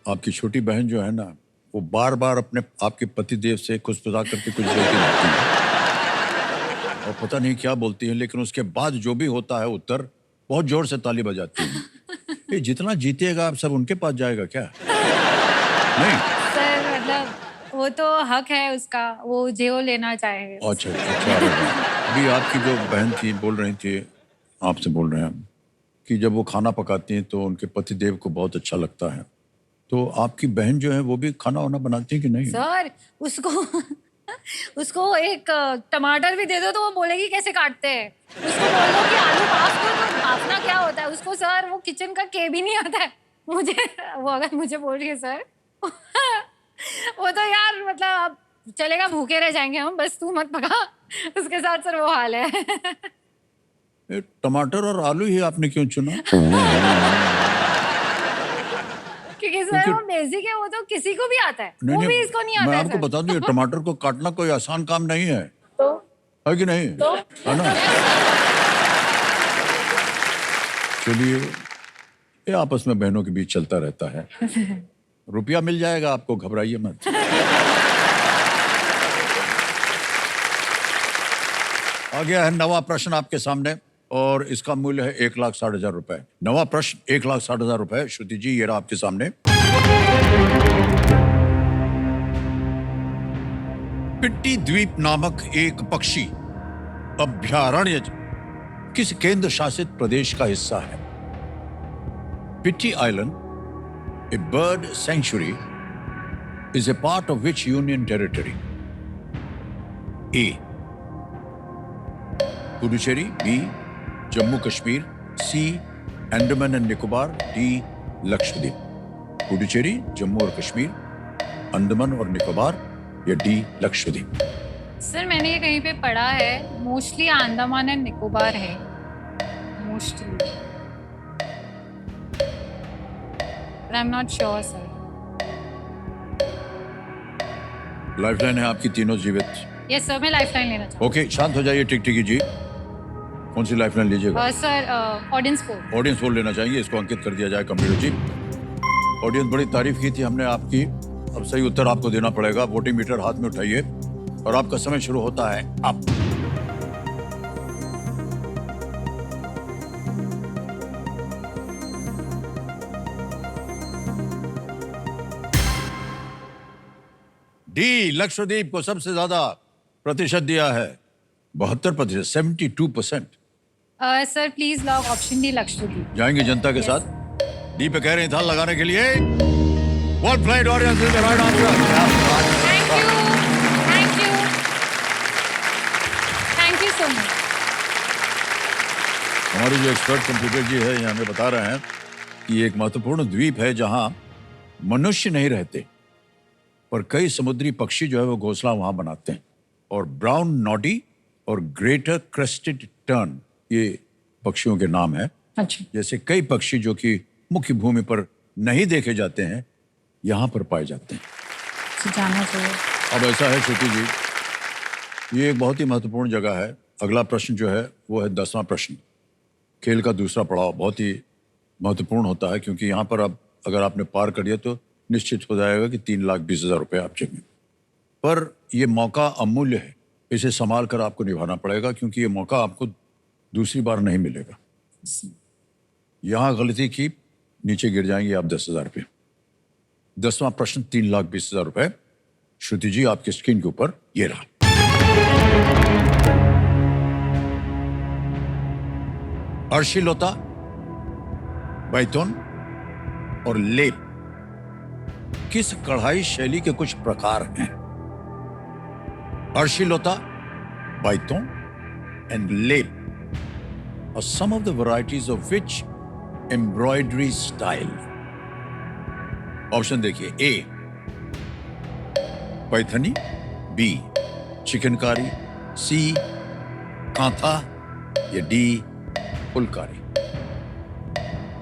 आपकी छोटी बहन जो है ना, वो बार बार अपने आपके पतिदेव से खुशफुसा करके कुछ बोलती रहती है और पता नहीं क्या बोलती है, लेकिन उसके बाद जो भी होता है उत्तर बहुत जोर से ताली बजाती है। ये जितना जीतेगा आप सब उनके पास जाएगा क्या? नहीं। सर मतलब वो तो हक है उसका, वो जो लेना चाहे। अच्छा अच्छा। अभी आपकी जो बहन थी बोल रही थी, आपसे बोल रहे हैं कि जब वो खाना पकाती हैं तो उनके पतिदेव को बहुत अच्छा लगता है। तो आपकी बहन जो है वो भी खाना वाना बनाती है कि नहीं? सर उसको उसको एक टमाटर भी दे दो तो वो बोलेगी कैसे काटते हैं। उसको बोल दो कि आलू भाप दो तो भापना क्या होता है, उसको सर वो किचन का के भी नहीं आता है। मुझे वो अगर मुझे बोल रही है सर वो तो यार मतलब अब चलेगा, भूखे रह जाएंगे हम, बस तू मत पका। उसके साथ सर वो हाल है। ये टमाटर और आलू ही आपने क्यों चुना? क्योंकि सर वो बेसिक है, वो तो किसी को भी आता है, वो भी इसको नहीं आता मैं है आपको सर। बता दूं, ये टमाटर को काटना कोई आसान काम नहीं है, तो है कि नहीं? तो है ना? चलिए, ये आपस में बहनों के बीच चलता रहता है। रुपया मिल जाएगा आपको, घबराइए मत। आ गया है 9वां प्रश्न आपके सामने और इसका मूल्य है 1,60,000 रुपए। 9वां प्रश्न 1,60,000 रुपए। श्रुति जी ये रहा आपके सामने। पिट्टी द्वीप नामक एक पक्षी अभयारण्य किस केंद्र शासित प्रदेश का हिस्सा है? पिट्टी island, a bird sanctuary, is a part of which union territory? A. Puducherry, B. Jammu Kashmir, C. Andaman and Nicobar, D. Lakshadweep. Puducherry, Jammu और कश्मीर, अंडमान और निकोबार या डी लक्षद्वीप? सर मैंने ये कहीं पे पढ़ा है, मोस्टली अंडमान एंड निकोबार है, mostly, but I'm not sure sir. Lifeline है आपकी तीनों जीवित। यस सर, मैं लाइफलाइन लेना चाहूँ। ओके, शांत हो जाइए टिकटिकी जी। कौन सी लाइफलाइन लीजिएगा? Sir audience poll. Audience poll लेना चाहिए, इसको अंकित कर दिया जाए कंप्यूटर जी। ऑडियंस बड़ी तारीफ की थी हमने आपकी, अब सही उत्तर आपको देना पड़ेगा। वोटिंग मीटर हाथ में उठाइए और आपका समय शुरू होता है अब। डी लक्षद्वीप को सबसे ज्यादा प्रतिशत दिया है, 72%, 72%। Sir please lock option D Lakshadweep. जाएंगे जनता के साथ। डी पे कह रहे था लगाने के लिए। Well played audience, is the right answer. Thank you so much. हमारे जो एक्सपर्ट कंप्यूटर जी है ये हमें बता रहे हैं कि ये एक महत्वपूर्ण द्वीप है जहां मनुष्य नहीं रहते और कई समुद्री पक्षी जो है वो घोंसला वहां बनाते हैं। और ब्राउन नॉडी और ग्रेटर क्रेस्टेड टर्न ये पक्षियों के नाम है। अच्छा, जैसे कई पक्षी जो कि मुख्य भूमि पर नहीं देखे जाते हैं यहाँ पर पाए जाते हैं। जाना चाहिए। अब ऐसा है श्रुति जी, ये एक बहुत ही महत्वपूर्ण जगह है। अगला प्रश्न जो है वो है 10वां प्रश्न। खेल का दूसरा पड़ाव बहुत ही महत्वपूर्ण होता है, क्योंकि यहाँ पर अब अगर आपने पार कर दिया तो निश्चित हो जाएगा कि 3,20,000 रुपये आप जेब में। पर ये मौका अमूल्य है, इसे संभाल कर आपको निभाना पड़ेगा, क्योंकि ये मौका आपको दूसरी बार नहीं मिलेगा। यहाँ गलती की, नीचे गिर जाएंगे आप 10,000 रुपये। 10वां प्रश्न 3,20,000 रुपये। श्रुति जी, आपकी स्क्रीन के ऊपर ये रहा। अर्शिलोता, बैतून और लेप किस कढ़ाई शैली के कुछ प्रकार हैं? अर्शिलोता, बैतून एंड लेप are some of the varieties of which embroidery style? Option देखिए। A Paithani, B chikankari, C kantha या डी फुलकारी।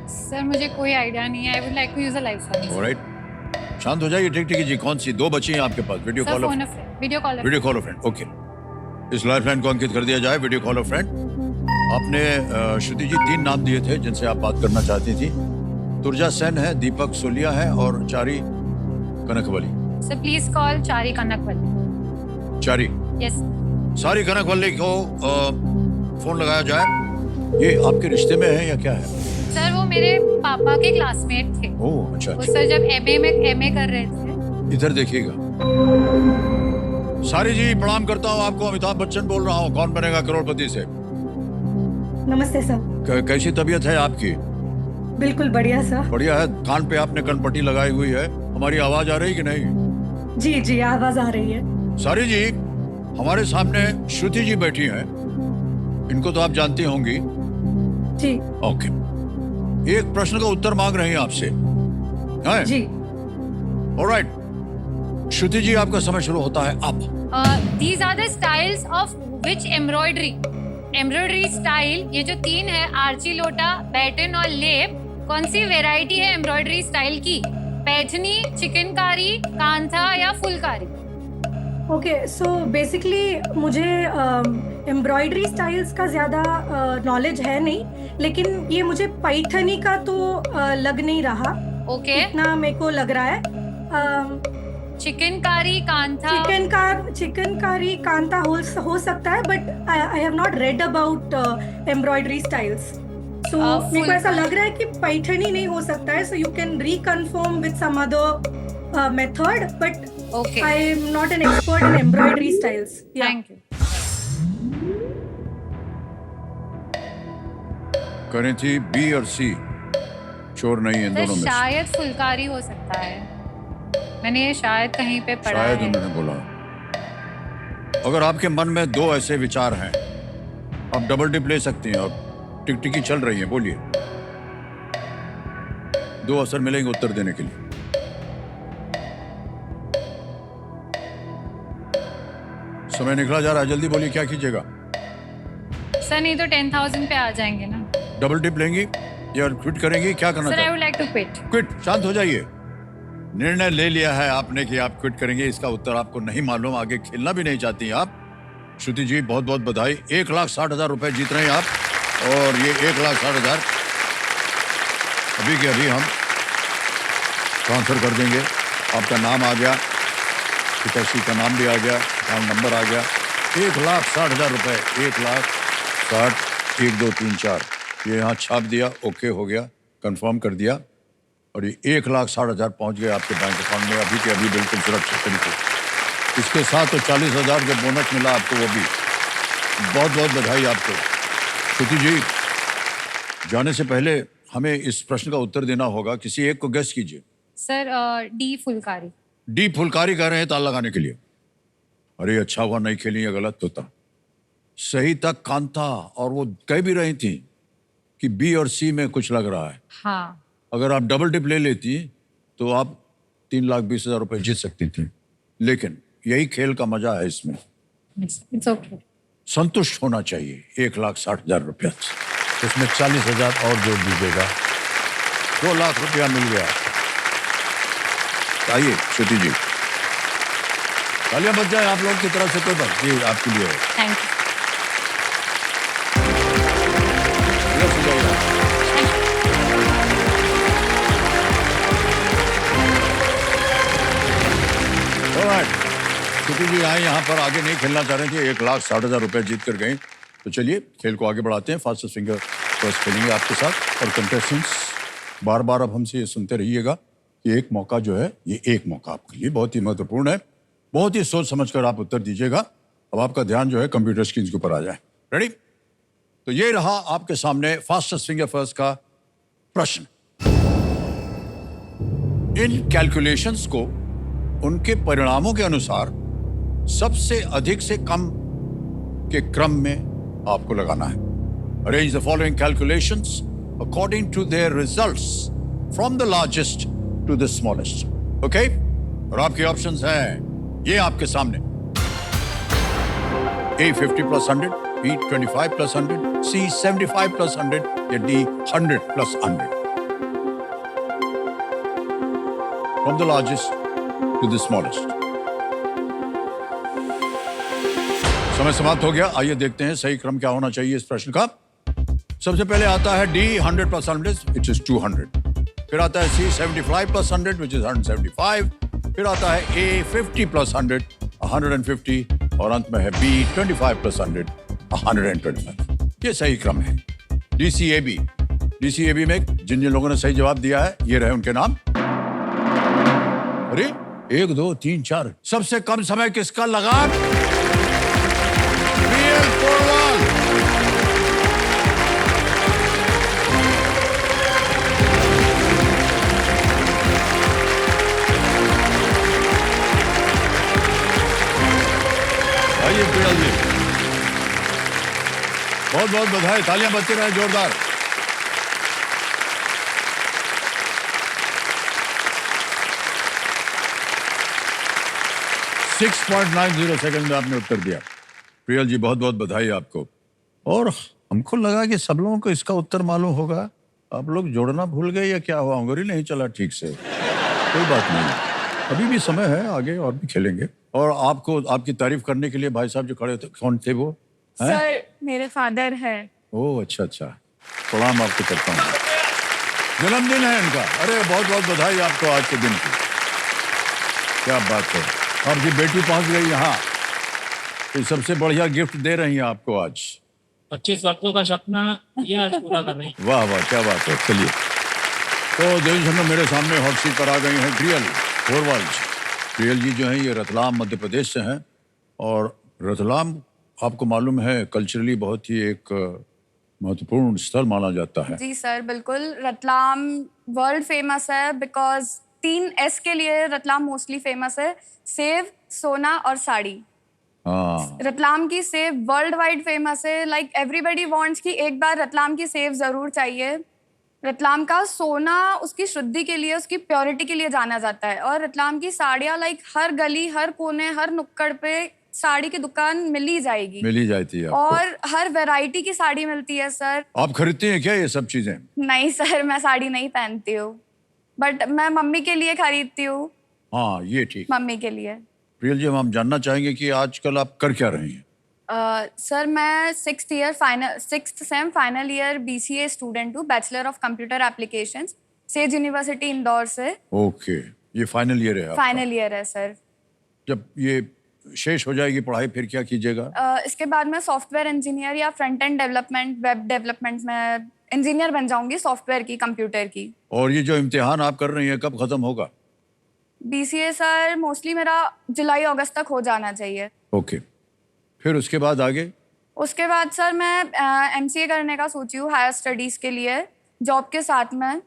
सर मुझे कोई आइडिया नहीं है। I would like to use a life service. Alright, शांत हो जाइए। ठीक ठीक जी, कौन सी? 2 बची हैं आपके पास। Video sir call phone a friend, video call. Video call friend. Okay, इस लाइफ लाइन को अंकित कर दिया जाए, वीडियो कॉल फ्रेंड। आपने श्रुति जी 3 नाम दिए थे जिनसे आप बात करना चाहती थी। तुर्जा सेन है, दीपक सोलिया है और Chari Kankavali. Sir please call Chari Kankavali. Chari, yes. सारी कनकवली को फोन लगाया जाए। ये आपके रिश्ते में है या क्या है? सर वो मेरे पापा के क्लासमेट थे। ओह अच्छा वो अच्छा। सर जब एमए कर रहे थे। इधर देखिएगा। सारी जी प्रणाम करता हूँ आपको। अमिताभ बच्चन बोल रहा हूँ, कौन बनेगा करोड़पति से। नमस्ते सर। कैसी तबीयत है आपकी? बिल्कुल बढ़िया सर। बढ़िया है। कान पे आपने कनपट्टी लगाई हुई है। हमारी आवाज आ रही कि नहीं? जी जी आवाज आ रही है। सारी जी, हमारे सामने श्रुति जी बैठी हैं। इनको तो आप जानती होंगी। जी। ओके, एक प्रश्न का उत्तर मांग रहे हैं आपसे। हैं? जी। ऑलराइट, श्रुति जी आपका समय शुरू होता है अब। These are the styles of which embroidery? Embroidery style, ये जो 3 है, आर्ची लोटा, बैटन और लेप, कौन सी वेराइटी है एम्ब्रॉयडरी स्टाइल की? पैठनी, चिकनकारी, कांथा या फुलकारी? ओके, सो बेसिकली मुझे एम्ब्रॉयडरी स्टाइल्स का ज़्यादा नॉलेज है नहीं, लेकिन ये मुझे पैठनी का तो लग नहीं रहा। ओके। इतना मेरे को लग रहा है। चिकनकारी, कांथा। चिकनकारी कांता हो सकता है, but I have not read about embroidery styles. So मेरे को ऐसा लग रहा है कि पैठनी नहीं हो सकता है। So you can reconfirm with some other method, but Okay. I am not an expert in embroidery styles. Yeah. Thank you. करें थी बी और सी, चोर नहीं है इन सर दोनों में से। शायद फुलकारी हो सकता है। मैंने ये शायद कहीं पे पढ़ा शायद है। उन्होंने बोला। अगर आपके मन में 2 ऐसे विचार हैं, आप डबल टिप ले सकती हैं। और टिकटिकी चल रही है, बोलिए। 2 अवसर मिलेंगे उत्तर देने के लिए। समय निकला जा रहा है, जल्दी बोलिए, क्या कीजिएगा? सर नहीं तो 10,000 पे आ जाएंगे ना। डबल टिप लेंगी या क्विट करेंगी? क्या करना सर आई चाहते? Would like to quit. Quit. शांत हो जाइए। निर्णय ले लिया है आपने कि आप क्विट करेंगे। इसका उत्तर आपको नहीं मालूम, आगे खेलना भी नहीं चाहती आप। श्रुति जी बहुत बहुत बधाई। 1,60,000 रुपए जीत रहे हैं आप। और ये 1,60,000 अभी के अभी हम ट्रांसफर कर देंगे। आपका नाम आ गया, पिताश्री का नाम भी आ गया, अकाउंट नंबर आ गया। 1,60,000 रुपए। 1,60,000 1 2 3 4 ये यहाँ छाप दिया, ओके हो गया, कंफर्म कर दिया। और ये 1,60,000 पहुंच गए आपके बैंक अकाउंट में अभी के अभी, बिल्कुल सुरक्षित तरीके। इसके साथ तो 40,000 जो बोनस मिला आपको, वो भी बहुत बहुत बधाई आपको। श्रुति जी, जाने से पहले हमें इस प्रश्न का उत्तर देना होगा। किसी एक को गेस कीजिए। Sir D Phulkari. D Phulkari कह रहे हैं ताल लगाने के लिए। अरे अच्छा हुआ नहीं खेली, ये गलत होता। सही था कांता, और वो कह भी रही थी कि बी और सी में कुछ लग रहा है। हाँ। अगर आप डबल टिप ले लेती तो आप 3,20,000 रुपए जीत सकती थी। लेकिन यही खेल का मजा है इसमें। It's okay. संतुष्ट होना चाहिए 1,60,000 रुपया। उसमें 40,000 और जोड़ दीजिएगा, 2 लाख रुपया मिल गया। आइए श्रुति जी, तालियां बज जाए आप लोग की तरफ से। कोई बात ये आपके लिए है। Thank you. इधर से जाइए। Alright. श्रुति जी आए यहाँ पर, आगे नहीं खेलना चाह रहे थे, 1,60,000 रुपए जीत कर गए। तो चलिए खेल को आगे बढ़ाते हैं। फास्टेस्ट फिंगर फर्स्ट खेलेंगे आपके साथ। और कंटेस्टेंट्स बार बार अब हमसे ये सुनते रहिएगा कि एक मौका जो है, ये एक मौका आपके लिए बहुत ही महत्वपूर्ण है। बहुत ही सोच समझ कर आप उत्तर दीजिएगा। अब आपका ध्यान जो है कंप्यूटर स्क्रीन के ऊपर आ जाए। रेडी? तो ये रहा आपके सामने फास्टेस्ट फिंगर फर्स्ट का प्रश्न। इन कैलकुलेशंस को उनके परिणामों के अनुसार सबसे अधिक से कम के क्रम में आपको लगाना है। Arrange the following calculations according to their results from the largest to the smallest. Okay? और आपके ऑप्शंस हैं ये आपके सामने। A 50 plus 100, B 25 plus 100, C 75 plus 100 या D 100 plus 100। From the largest to the smallest। समय समाप्त हो गया। आइए देखते हैं सही क्रम क्या होना चाहिए इस प्रश्न का। सबसे पहले आता है D 100 plus 100 which is 200। फिर आता है C 75 plus 100 which is 175। फिर आता है A 50 plus 100 150 और अंत में है B 25 plus 100 125। ये सही क्रम है। DCAB में जिन जिन लोगों ने सही जवाब दिया है ये रहे उनके नाम। अरे 1 2 3 4 सबसे कम समय किसका लगा? PL पोरवाल। आइए प्रियल जी, बहुत बहुत बधाई। तालियां बजती रहे जोरदार। सिक्स 6.90 सेकंड में आपने उत्तर दिया। प्रियल जी बहुत बहुत बधाई आपको। और हमको लगा कि सब लोगों को इसका उत्तर मालूम होगा। आप लोग जोड़ना भूल गए या क्या हुआ? अंगूरी नहीं चला ठीक से? कोई बात नहीं, अभी भी समय है, आगे और भी खेलेंगे। और आपको आपकी तारीफ करने के लिए भाई साहब जो खड़े थे, कौन थे वो? सर मेरे फादर है। ओह अच्छा अच्छा, प्रणाम आपको करता हूँ। जन्मदिन है इनका। अरे बहुत बहुत बधाई आपको आज के दिन की। क्या बात है, आपकी बेटी पहुंच गई यहाँ, तो सबसे बढ़िया गिफ्ट दे रही हैं आपको आज। 25 वर्षों का सपना ये आज पूरा कर रहे हैं। वाह वाह क्या बात है। चलिए तो देश मेरे सामने हॉट सीट पर आ गई हैं प्रियल पोरवाल जी। प्रियल जी जो हैं ये रतलाम मध्य प्रदेश से हैं। और रतलाम आपको मालूम है कल्चरली बहुत ही एक महत्वपूर्ण स्थल माना जाता है। जी सर बिल्कुल, रतलाम वर्ल्ड फेमस है बिकॉज 3 S के लिए रतलाम मोस्टली फेमस है, सेव, सोना और साड़ी। हाँ, रतलाम की सेव वर्ल्ड वाइड फेमस है। लाइक एवरीबडी वांट्स कि एक बार रतलाम की सेव जरूर चाहिए। रतलाम का सोना उसकी शुद्धि के लिए, उसकी प्योरिटी के लिए जाना जाता है। और रतलाम की साड़ियाँ लाइक हर गली, हर कोने, हर नुक्कड़ पे साड़ी की दुकान मिल ही जाएगी, मिल ही जाती है आपको। और हर वैरायटी की साड़ी मिलती है सर। आप खरीदती हैं क्या ये सब चीजें? नहीं सर, मैं साड़ी नहीं पहनती हूँ, बट मैं मम्मी के लिए खरीदती हूँ। हाँ ये ठीक। मम्मी के लिए। प्रियल जी हम जानना चाहेंगे कि आजकल आप कर क्या रही हैं? सर मैं 6th sem final year BCA student हूँ, bachelor of computer applications, Sage university Indore से। ओके, ये फाइनल ईयर है आपका? फाइनल ईयर है सर। जब ये शेष हो जाएगी पढ़ाई फिर क्या कीजिएगा? इसके बाद मैं सॉफ्टवेयर इंजीनियर या front end development, web development में इंजीनियर बन जाऊंगी, सॉफ्टवेयर की, कंप्यूटर की। और ये जो इम्तिहान आप कर रही हैं कब खत्म होगा? BCA सर मोस्टली मेरा जुलाई अगस्त तक हो जाना चाहिए। ओके, फिर उसके बाद आगे? उसके बाद सर मैं MCA करने का सोची हूँ हायर स्टडीज़ के लिए, जॉब के साथ में।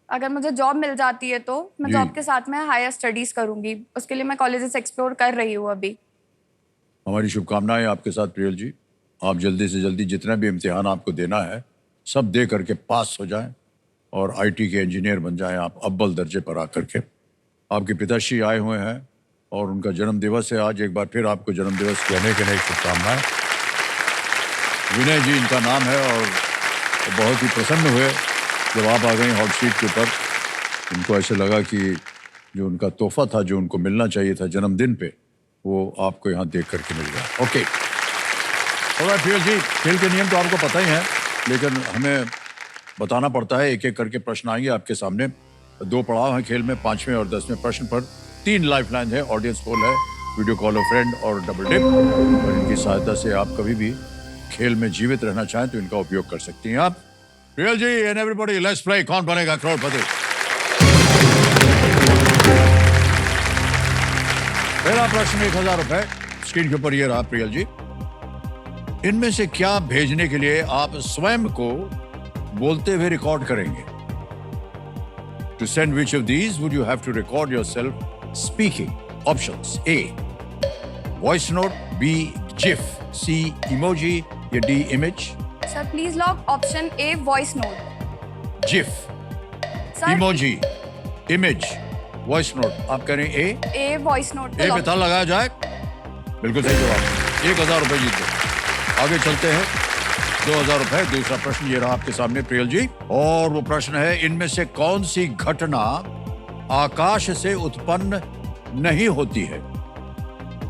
अगर मुझे जॉब मिल जाती है तो मैं जी। जॉब के साथ में हायर स्टडीज़ करूँगी। उसके लिए मैं कॉलेजेस एक्सप्लोर कर रही हूँ अभी। हमारी शुभकामनाएं आपके साथ प्रियल जी। आप जल्दी से जल्दी जितना भी इम्तिहान आपको देना है सब दे करके पास हो जाएं और IT के इंजीनियर बन जाएं आप अव्वल दर्जे पर आकर के। आपके पिताश्री आए हुए हैं और उनका जन्म दिवस है आज। एक बार फिर आपको जन्म दिवस की अनेक अनेक शुभकामनाएं। विनय जी इनका नाम है और बहुत ही प्रसन्न हुए जब आप आ गई हॉट सीट के ऊपर। उनको ऐसे लगा कि जो उनका तोहफा था जो उनको मिलना चाहिए था जन्मदिन पे, वो आपको यहाँ देख करके मिलेगा। ओके, ऑलराइट प्रियल जी, खेल के नियम तो आपको पता ही हैं, लेकिन हमें बताना पड़ता है। एक एक करके प्रश्न आएंगे आपके सामने। 2 पड़ाव हैं खेल में, 5वें और 10वें प्रश्न पर 3 लाइफ लाइन है, ऑडियंस पोल है, वीडियो कॉल अ फ्रेंड और डबल डिप। और इनकी सहायता से आप कभी भी खेल में जीवित रहना चाहें तो इनका उपयोग कर सकती हैं आप। प्रियल जी एंड एवरीबॉडी, लेट्स प्ले कौन बनेगा करोड़पति। पहला प्रश्न 1000 रुपए स्क्रीन के ऊपर ये रहा प्रियल जी। इनमें से क्या भेजने के लिए आप स्वयं को बोलते हुए रिकॉर्ड करेंगे? To send which of these would you have to record yourself speaking? Options: A, voice note; B, GIF; C, emoji; या D, image. Sir please lock option a voice note. GIF, sir emoji, image, voice note। आप कह रहे हैं A? A voice note A पे ताला लगाया जाए? बिल्कुल सही जवाब। 1000 रुपए जीत गए। आगे चलते हैं। 2000 रुपए। दूसरा प्रश्न ये रहा आपके सामने प्रियल जी, और वो प्रश्न है, इनमें से कौन सी घटना आकाश से उत्पन्न नहीं होती है?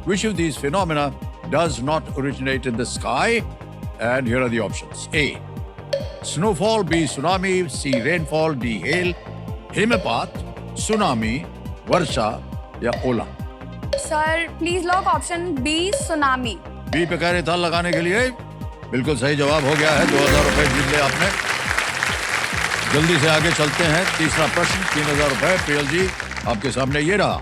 Which of these phenomena does not originate in the sky? And here are the options: A, snowfall; B, tsunami; C, rainfall; D, hail। हिमपात, सुनामी, वर्षा या ओला। Sir please lock option B tsunami. B पे कह रहे ताल लगाने के लिए बिल्कुल सही जवाब हो गया है। 2000 रुपए जीत लिया आपने। जल्दी से आगे चलते हैं। तीसरा प्रश्न 3000 रुपए प्रियल जी आपके सामने ये रहा।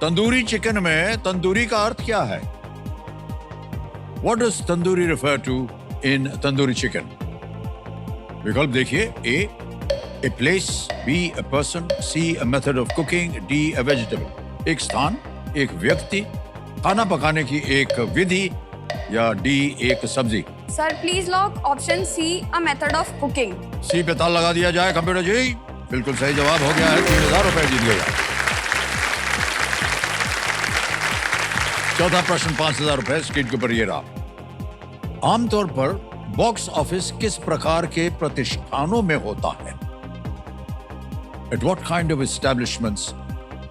तंदूरी चिकन में तंदूरी का अर्थ क्या है? What does tandoori refer to in tandoori chicken? विकल्प देखिए: A place; B, a person; C, a method of cooking; D, a vegetable। एक स्थान, एक व्यक्ति, खाना पकाने की एक विधि, या डी एक सब्जी। Sir please lock option C a method of cooking. C पे ताल लगा दिया जाए कंप्यूटर जी। बिल्कुल सही जवाब हो गया है। 3000 रुपए जीत गया। चौथा प्रश्न 5000 रुपए स्क्रीन के ऊपर ये रहा। आमतौर पर बॉक्स ऑफिस किस प्रकार के प्रतिष्ठानों में होता है? At what kind of establishments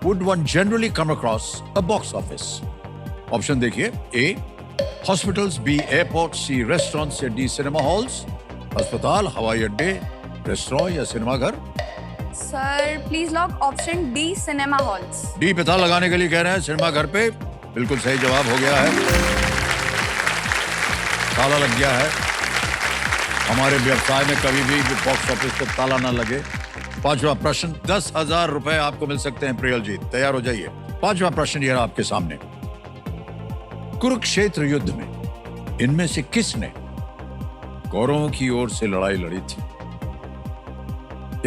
would one generally come across a box office? Option देखिए: A, hospitals; B, airport; C, restaurants; या D, सिनेमा हॉल्स। अस्पताल, हवाई अड्डे, रेस्टोरेंट या सिनेमा घर। Sir please lock option D cinema halls. D पे ताला लगाने के लिए कह रहे हैं सिनेमा घर पे। बिल्कुल सही जवाब हो गया है। ताला लग गया है। हमारे व्यवसाय में कभी भी बॉक्स ऑफिस पे ताला ना लगे। पांचवा प्रश्न 10,000 रुपए आपको मिल सकते हैं प्रियल जी, तैयार हो जाइए। पांचवा प्रश्न ये रहा आपके सामने। कुरुक्षेत्र युद्ध में इनमें से किसने कौरवों की ओर से लड़ाई लड़ी थी?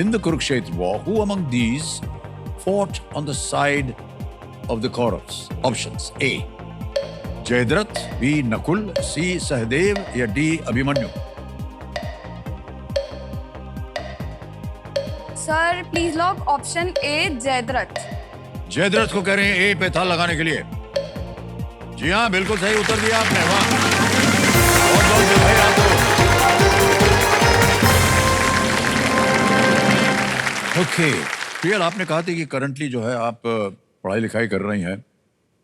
In the Kurukshetra war, who among these fought on the side of the Kauravas? Options: A, Jayadratha; B, Nakul; C, Sahadev; या D, Abhimanyu. Sir please lock option A Jayadrath. Jayadrath को कह रहे हैं ए पे था लगाने के लिए। जी हाँ, बिल्कुल सही उत्तर दिया आपने। वाह, बहुत बहुत बधाई आपको। ओके प्रियल, आपने कहा था कि करंटली जो है आप पढ़ाई लिखाई कर रही हैं।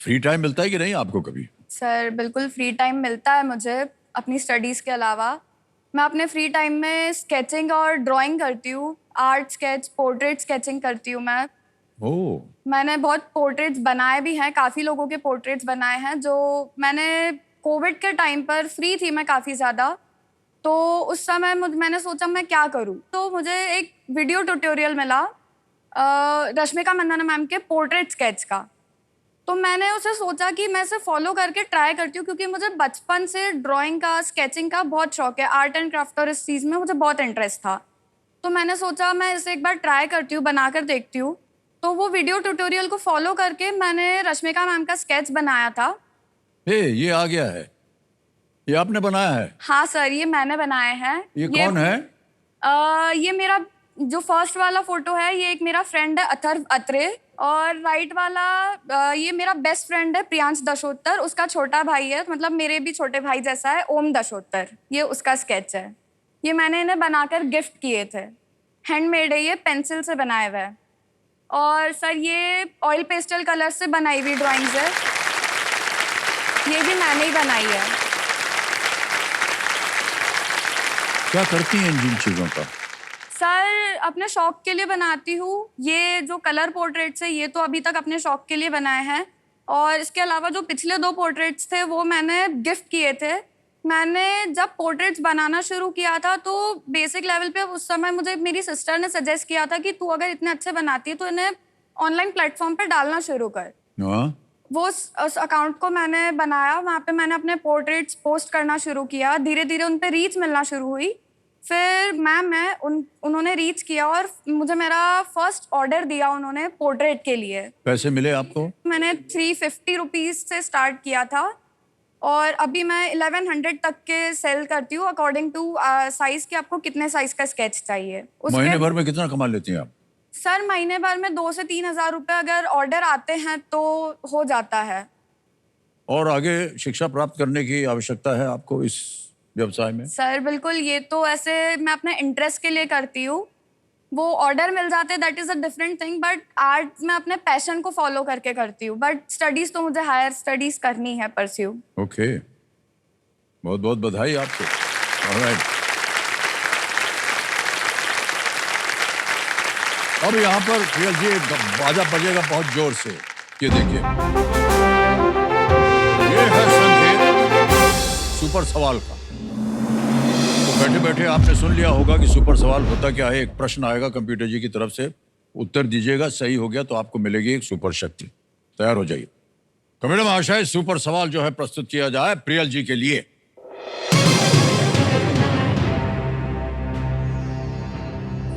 फ्री टाइम मिलता है कि नहीं आपको कभी? सर बिल्कुल फ्री टाइम मिलता है मुझे अपनी स्टडीज़ के अलावा। मैं अपने फ्री टाइम में स्केचिंग और ड्राइंग करती हूँ। आर्ट स्केच, पोर्ट्रेट स्केचिंग करती हूँ मैं। ओह, मैंने बहुत पोर्ट्रेट्स बनाए भी हैं, काफ़ी लोगों के पोर्ट्रेट्स बनाए हैं जो मैंने कोविड के टाइम पर फ्री थी मैं काफ़ी ज़्यादा, तो उस समय मैंने सोचा मैं क्या करूँ, तो मुझे एक वीडियो ट्यूटोरियल मिला रश्मिका मंदाना मैम के पोर्ट्रेट स्केच का। तो मैंने उसे सोचा कि मैं इसे फॉलो करके ट्राई करती हूँ, क्योंकि मुझे बचपन से ड्राइंग का, स्केचिंग का बहुत शौक है, आर्ट एंड क्राफ्ट और इस चीज़ में मुझे बहुत इंटरेस्ट था। तो मैंने सोचा मैं इसे एक बार ट्राई करती हूँ, बना कर देखती हूँ। तो वो वीडियो ट्यूटोरियल को फॉलो करके मैंने रश्मिका मैम का स्केच बनाया था। ये आ गया है, ये आपने बनाया है? हाँ सर, ये मैंने बनाया है। ये कौन है? ये मेरा जो फर्स्ट वाला फोटो है, ये एक मेरा फ्रेंड है अथर्व अत्रे, और राइट वाला ये मेरा बेस्ट फ्रेंड है प्रियांश दशोत्तर, उसका छोटा भाई है, मतलब मेरे भी छोटे भाई जैसा है, ओम दशोत्तर। ये उसका स्केच है। ये मैंने इन्हें बनाकर गिफ्ट किए थे। हैंडमेड है, ये पेंसिल से बनाया हुआ है। और सर ये ऑयल पेस्टल कलर से बनाई हुई ड्राइंग्स है, ये भी मैंने ही बनाई है। क्या करती हैं इन जिन चीजों का? सर अपने शौक के लिए बनाती हूँ। ये जो कलर पोर्ट्रेट्स है ये तो अभी तक अपने शौक के लिए बनाए हैं, और इसके अलावा जो पिछले 2 पोर्ट्रेट्स थे वो मैंने गिफ्ट किए थे। मैंने जब पोर्ट्रेट्स बनाना शुरू किया था तो बेसिक लेवल पे उस समय मुझे मेरी सिस्टर ने सजेस्ट किया था कि तू अगर इतने अच्छे बनाती है तो इन्हें ऑनलाइन प्लेटफॉर्म पे डालना शुरू कर। हाँ? वो उस अकाउंट को मैंने बनाया, वहाँ पे मैंने अपने पोर्ट्रेट्स पोस्ट करना शुरू किया। धीरे धीरे उन पे रीच मिलना शुरू हुई। फिर उन्होंने रीच किया और मुझे मेरा फर्स्ट ऑर्डर दिया उन्होंने पोर्ट्रेट के लिए। पैसे मिले आपको? मैंने 350 रुपीज से स्टार्ट किया था और अभी मैं 1100 तक के सेल करती हूँ अकॉर्डिंग टू साइज कि आपको कितने साइज का स्केच चाहिए। महीने भर में कितना कमा लेती हैं आप? सर महीने भर में 2 से 3 हज़ार रुपये अगर ऑर्डर आते हैं तो हो जाता है। और आगे शिक्षा प्राप्त करने की आवश्यकता है आपको इस व्यवसाय में? सर बिल्कुल, ये तो ऐसे मैं अपने इंटरेस्ट के लिए करती हूँ। वो ऑर्डर मिल जाते that is a different thing, but art मैं अपने पैशन को फॉलो करके करती हूँ। बट स्टडीज तो मुझे हायर स्टडीज करनी है परस्यू। ओके, बहुत बहुत बधाई आपको। ऑलराइट, अब यहाँ पर प्रियल जी बाजा बजेगा बहुत जोर से। ये देखिए, ये है संकेत सुपर सवाल का। तो बैठे बैठे आपने सुन लिया होगा कि सुपर सवाल होता क्या है। एक प्रश्न आएगा कंप्यूटर जी की तरफ से, उत्तर दीजिएगा, सही हो गया तो आपको मिलेगी एक सुपर शक्ति। तैयार हो जाइए। तो मैडम आशा सुपर सवाल जो है प्रस्तुत किया जाए प्रियल जी के लिए।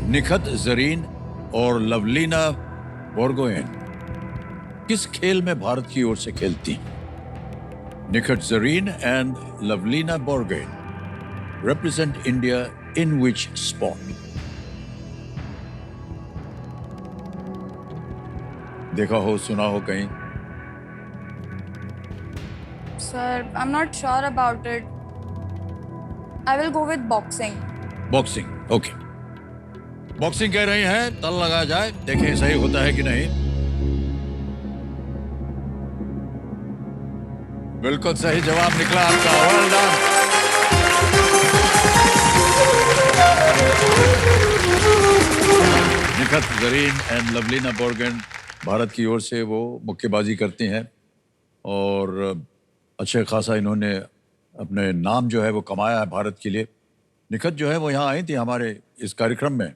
निखत जरीन और लवलीना बोर्गोहेन किस खेल में भारत की ओर से खेलती हैं? Nikhat Zareen and Lovlina Borgohain represent India in which sport? देखा हो, सुना हो कहीं? Sir, I'm not sure about it. I will go with boxing. Boxing, okay. Boxing कह रही हैं, तल लगाया जाए, देखें सही होता है कि नहीं। बिल्कुल सही जवाब निकला आपका। Well done. Nikhat Zareen and Lovlina Borgohain Bharat की ओर से वो मुक्केबाजी करती हैं और अच्छे खासा इन्होंने अपने नाम जो है वो कमाया है भारत के लिए। निखत जो है वो यहाँ आई थी हमारे इस कार्यक्रम में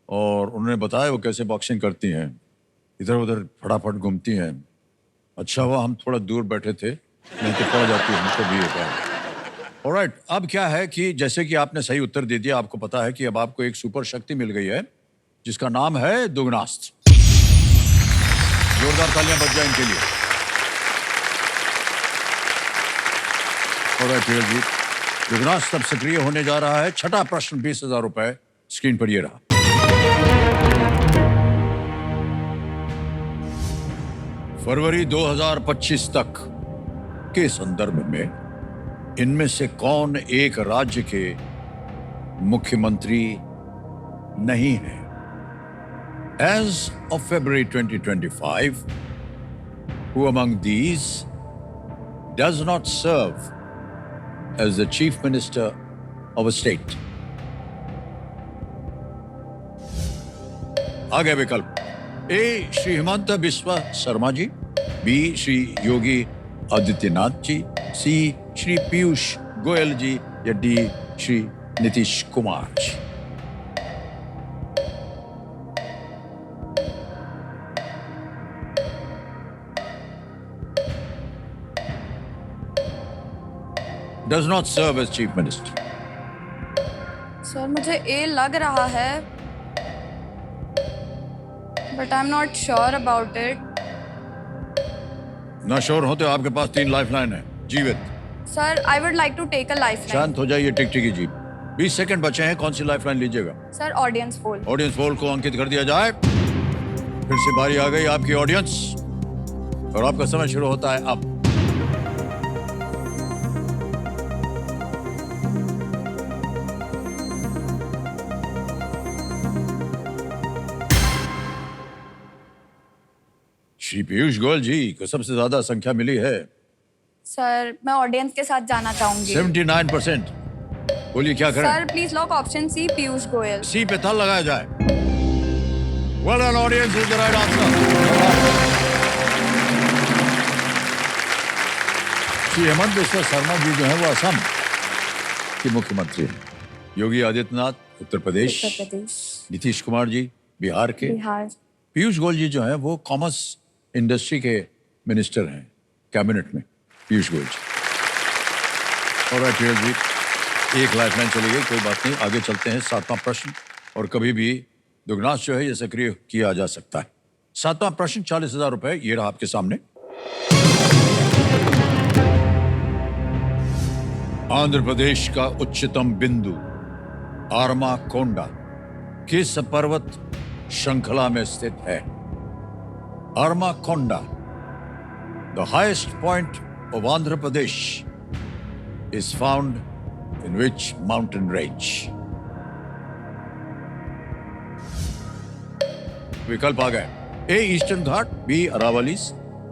और उन्होंने बताया वो कैसे बॉक्सिंग करती हैं, इधर उधर फटाफट घूमती हैं। अच्छा हुआ हम थोड़ा दूर बैठे थे, नहीं तो पड़ जाती हमको भी एक बार। ऑलराइट, अब क्या है कि जैसे कि आपने सही उत्तर दे दिया, आपको पता है कि अब आपको एक सुपर शक्ति मिल गई है जिसका नाम है दुगनास्त्र। जोरदार तालियां बज जाए इनके लिए। ऑलराइट प्रियल जी, दुगनास्त्र अब सक्रिय होने जा रहा है। छठा प्रश्न 20,000 रुपए स्क्रीन पर ये रहा। फरवरी 2025 तक के संदर्भ में इनमें से कौन एक राज्य के मुख्यमंत्री नहीं है? As of February 2025, who among these does not serve as the chief minister of a state? आगे विकल्प: A Shri Himanta Biswa Sarma ji, B Shri Yogi Adityanath ji, C Shri Piyush Goyal ji या D Shri Nitish Kumar ji. Does not serve as chief minister. Sir मुझे ए लग रहा है but I am not sure about it. ना sure हो तो आपके पास 3 लाइफलाइन है, जीवित। Sir I would like to take a lifeline. शांत हो जाइए टिकटिकी जी। 20 सेकंड बचे हैं, कौन सी लाइफलाइन लीजिएगा? Sir audience poll. Audience poll को अंकित कर दिया जाए। फिर से बारी आ गई आपकी ऑडियंस और आपका समय शुरू होता है अब। श्री पीयूष गोयल जी को सबसे ज्यादा संख्या मिली है, सर मैं ऑडियंस के साथ जाना चाहूंगी। 79%। बोलिए क्या करें? Sir please lock option C, Piyush Goyal. C पे थल लगाया जाए। Well done, audience is the right answer. Shri Hemant Biswa Sarma ji जो है वो असम के मुख्यमंत्री हैं। योगी आदित्यनाथ उत्तर प्रदेश, नीतीश कुमार जी बिहार के, बिहार। पीयूष गोयल जी जो है वो कॉमर्स इंडस्ट्री के मिनिस्टर हैं कैबिनेट में, पीयूष गोयल जी। और पीयूष जी, एक लाइफलाइन चली गई, कोई बात नहीं, आगे चलते हैं। 7वां प्रश्न, और कभी भी दुगनाश जो है ये सक्रिय किया जा सकता है। 7वां प्रश्न 40,000 रुपए, ये रहा आपके सामने। आंध्र प्रदेश का उच्चतम बिंदु आरमा कोंडा किस पर्वत श्रृंखला में स्थित है? Arma Konda, the highest point of Andhra Pradesh, is found in which mountain range? विकल्प आ गए। A Eastern Ghat, B Aravallis,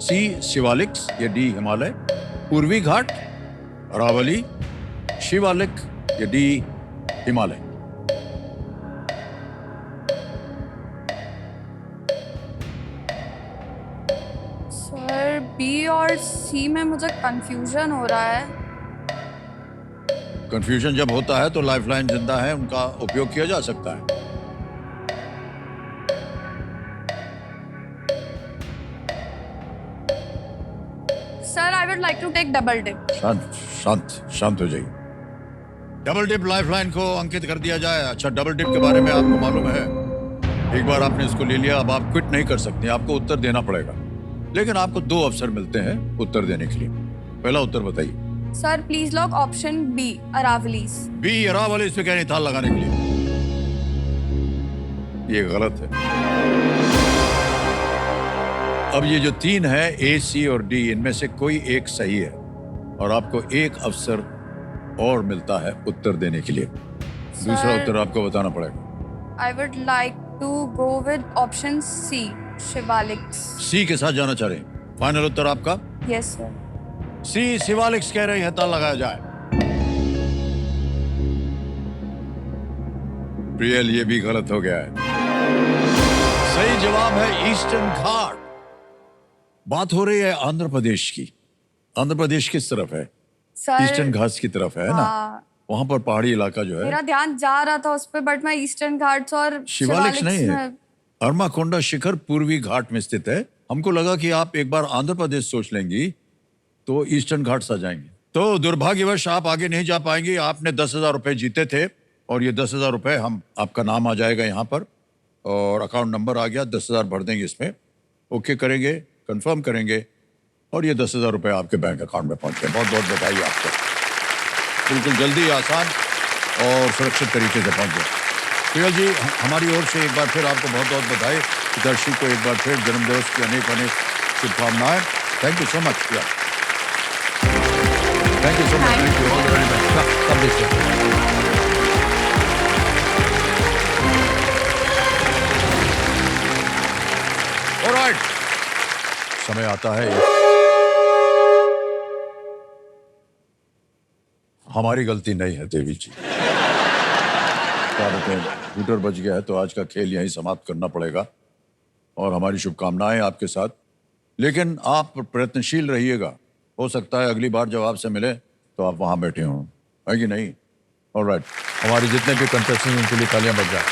C Shivaliks या डी हिमालय। पूर्वी घाट, अरावली, शिवालिक या डी हिमालय। सर बी और सी में मुझे कंफ्यूजन हो रहा है। कंफ्यूजन जब होता है तो लाइफलाइन जिंदा है, उनका उपयोग किया जा सकता है। Sir I would like to take double dip. शांत शांत शांत हो जाइए। डबल डिप लाइफलाइन को अंकित कर दिया जाए। अच्छा, डबल डिप के बारे में आपको मालूम है, एक बार आपने इसको ले लिया, अब आप क्विट नहीं कर सकते, आपको उत्तर देना पड़ेगा। लेकिन आपको 2 अवसर मिलते हैं उत्तर देने के लिए। पहला उत्तर बताइए। Sir please lock option B, Aravallis. B Aravallis पे क्या नहीं था लगाने के लिए? ये गलत है। अब ये जो 3 है, ए, सी और डी, इनमें से कोई एक सही है और आपको एक अवसर और मिलता है उत्तर देने के लिए। दूसरा उत्तर आपको बताना पड़ेगा। I would like to go with option C, Shivaliks. C के साथ जाना चाह रहे हैं? फाइनल उत्तर आपका? Yes sir. सी शिवालिक्स कह रहे हैं, ताल लगाया जाए। प्रियल, ये भी गलत हो गया है। सही जवाब है ईस्टर्न घाट। बात हो रही है आंध्र प्रदेश की। आंध्र प्रदेश किस तरफ है? सर ईस्टर्न घाट्स की तरफ है ना? वहां पर पहाड़ी इलाका जो है। मेरा ध्यान जा रहा था उस पे, बट मैं ईस्टर्न घाट्स और शिवालिक्स नहीं है। अरमाकोंडा शिखर पूर्वी घाट में स्थित है। हमको लगा कि आप एक बार आंध्र प्रदेश सोच लेंगी तो ईस्टर्न घाट्स आ जाएंगे। तो दुर्भाग्यवश आप आगे नहीं जा पाएंगे। आपने 10,000 रुपए जीते थे और ये 10,000 रुपए, हम आपका नाम आ जाएगा यहाँ पर और अकाउंट नंबर आ गया। 10,000 भर देंगे इसमें, ओके करेंगे, कंफर्म करेंगे और ये 10,000 रुपए आपके बैंक अकाउंट में पहुंच गए। बहुत बहुत बधाई आपको। बिल्कुल जल्दी, आसान और सुरक्षित तरीके से पहुंच गए। प्रियल जी, हमारी ओर से एक बार फिर आपको बहुत बहुत बधाई। दर्शी को एक बार फिर जन्मदिवस की अनेक अनेक शुभकामनाएं। Thank you so much. Thank you so much. Thank you all very much. Alright, समय आता है। हमारी गलती नहीं है देवी जी। क्या कहते हैं, कंप्यूटर बच गया है तो आज का खेल यहीं समाप्त करना पड़ेगा और हमारी शुभकामनाएं आपके साथ। लेकिन आप प्रयत्नशील रहिएगा, हो सकता है अगली बार जब आपसे मिले तो आप वहां बैठे हों, है कि नहीं? ऑलराइट, हमारे जितने भी कंटेस्टेंट उनके लिए तालियां बज जाए।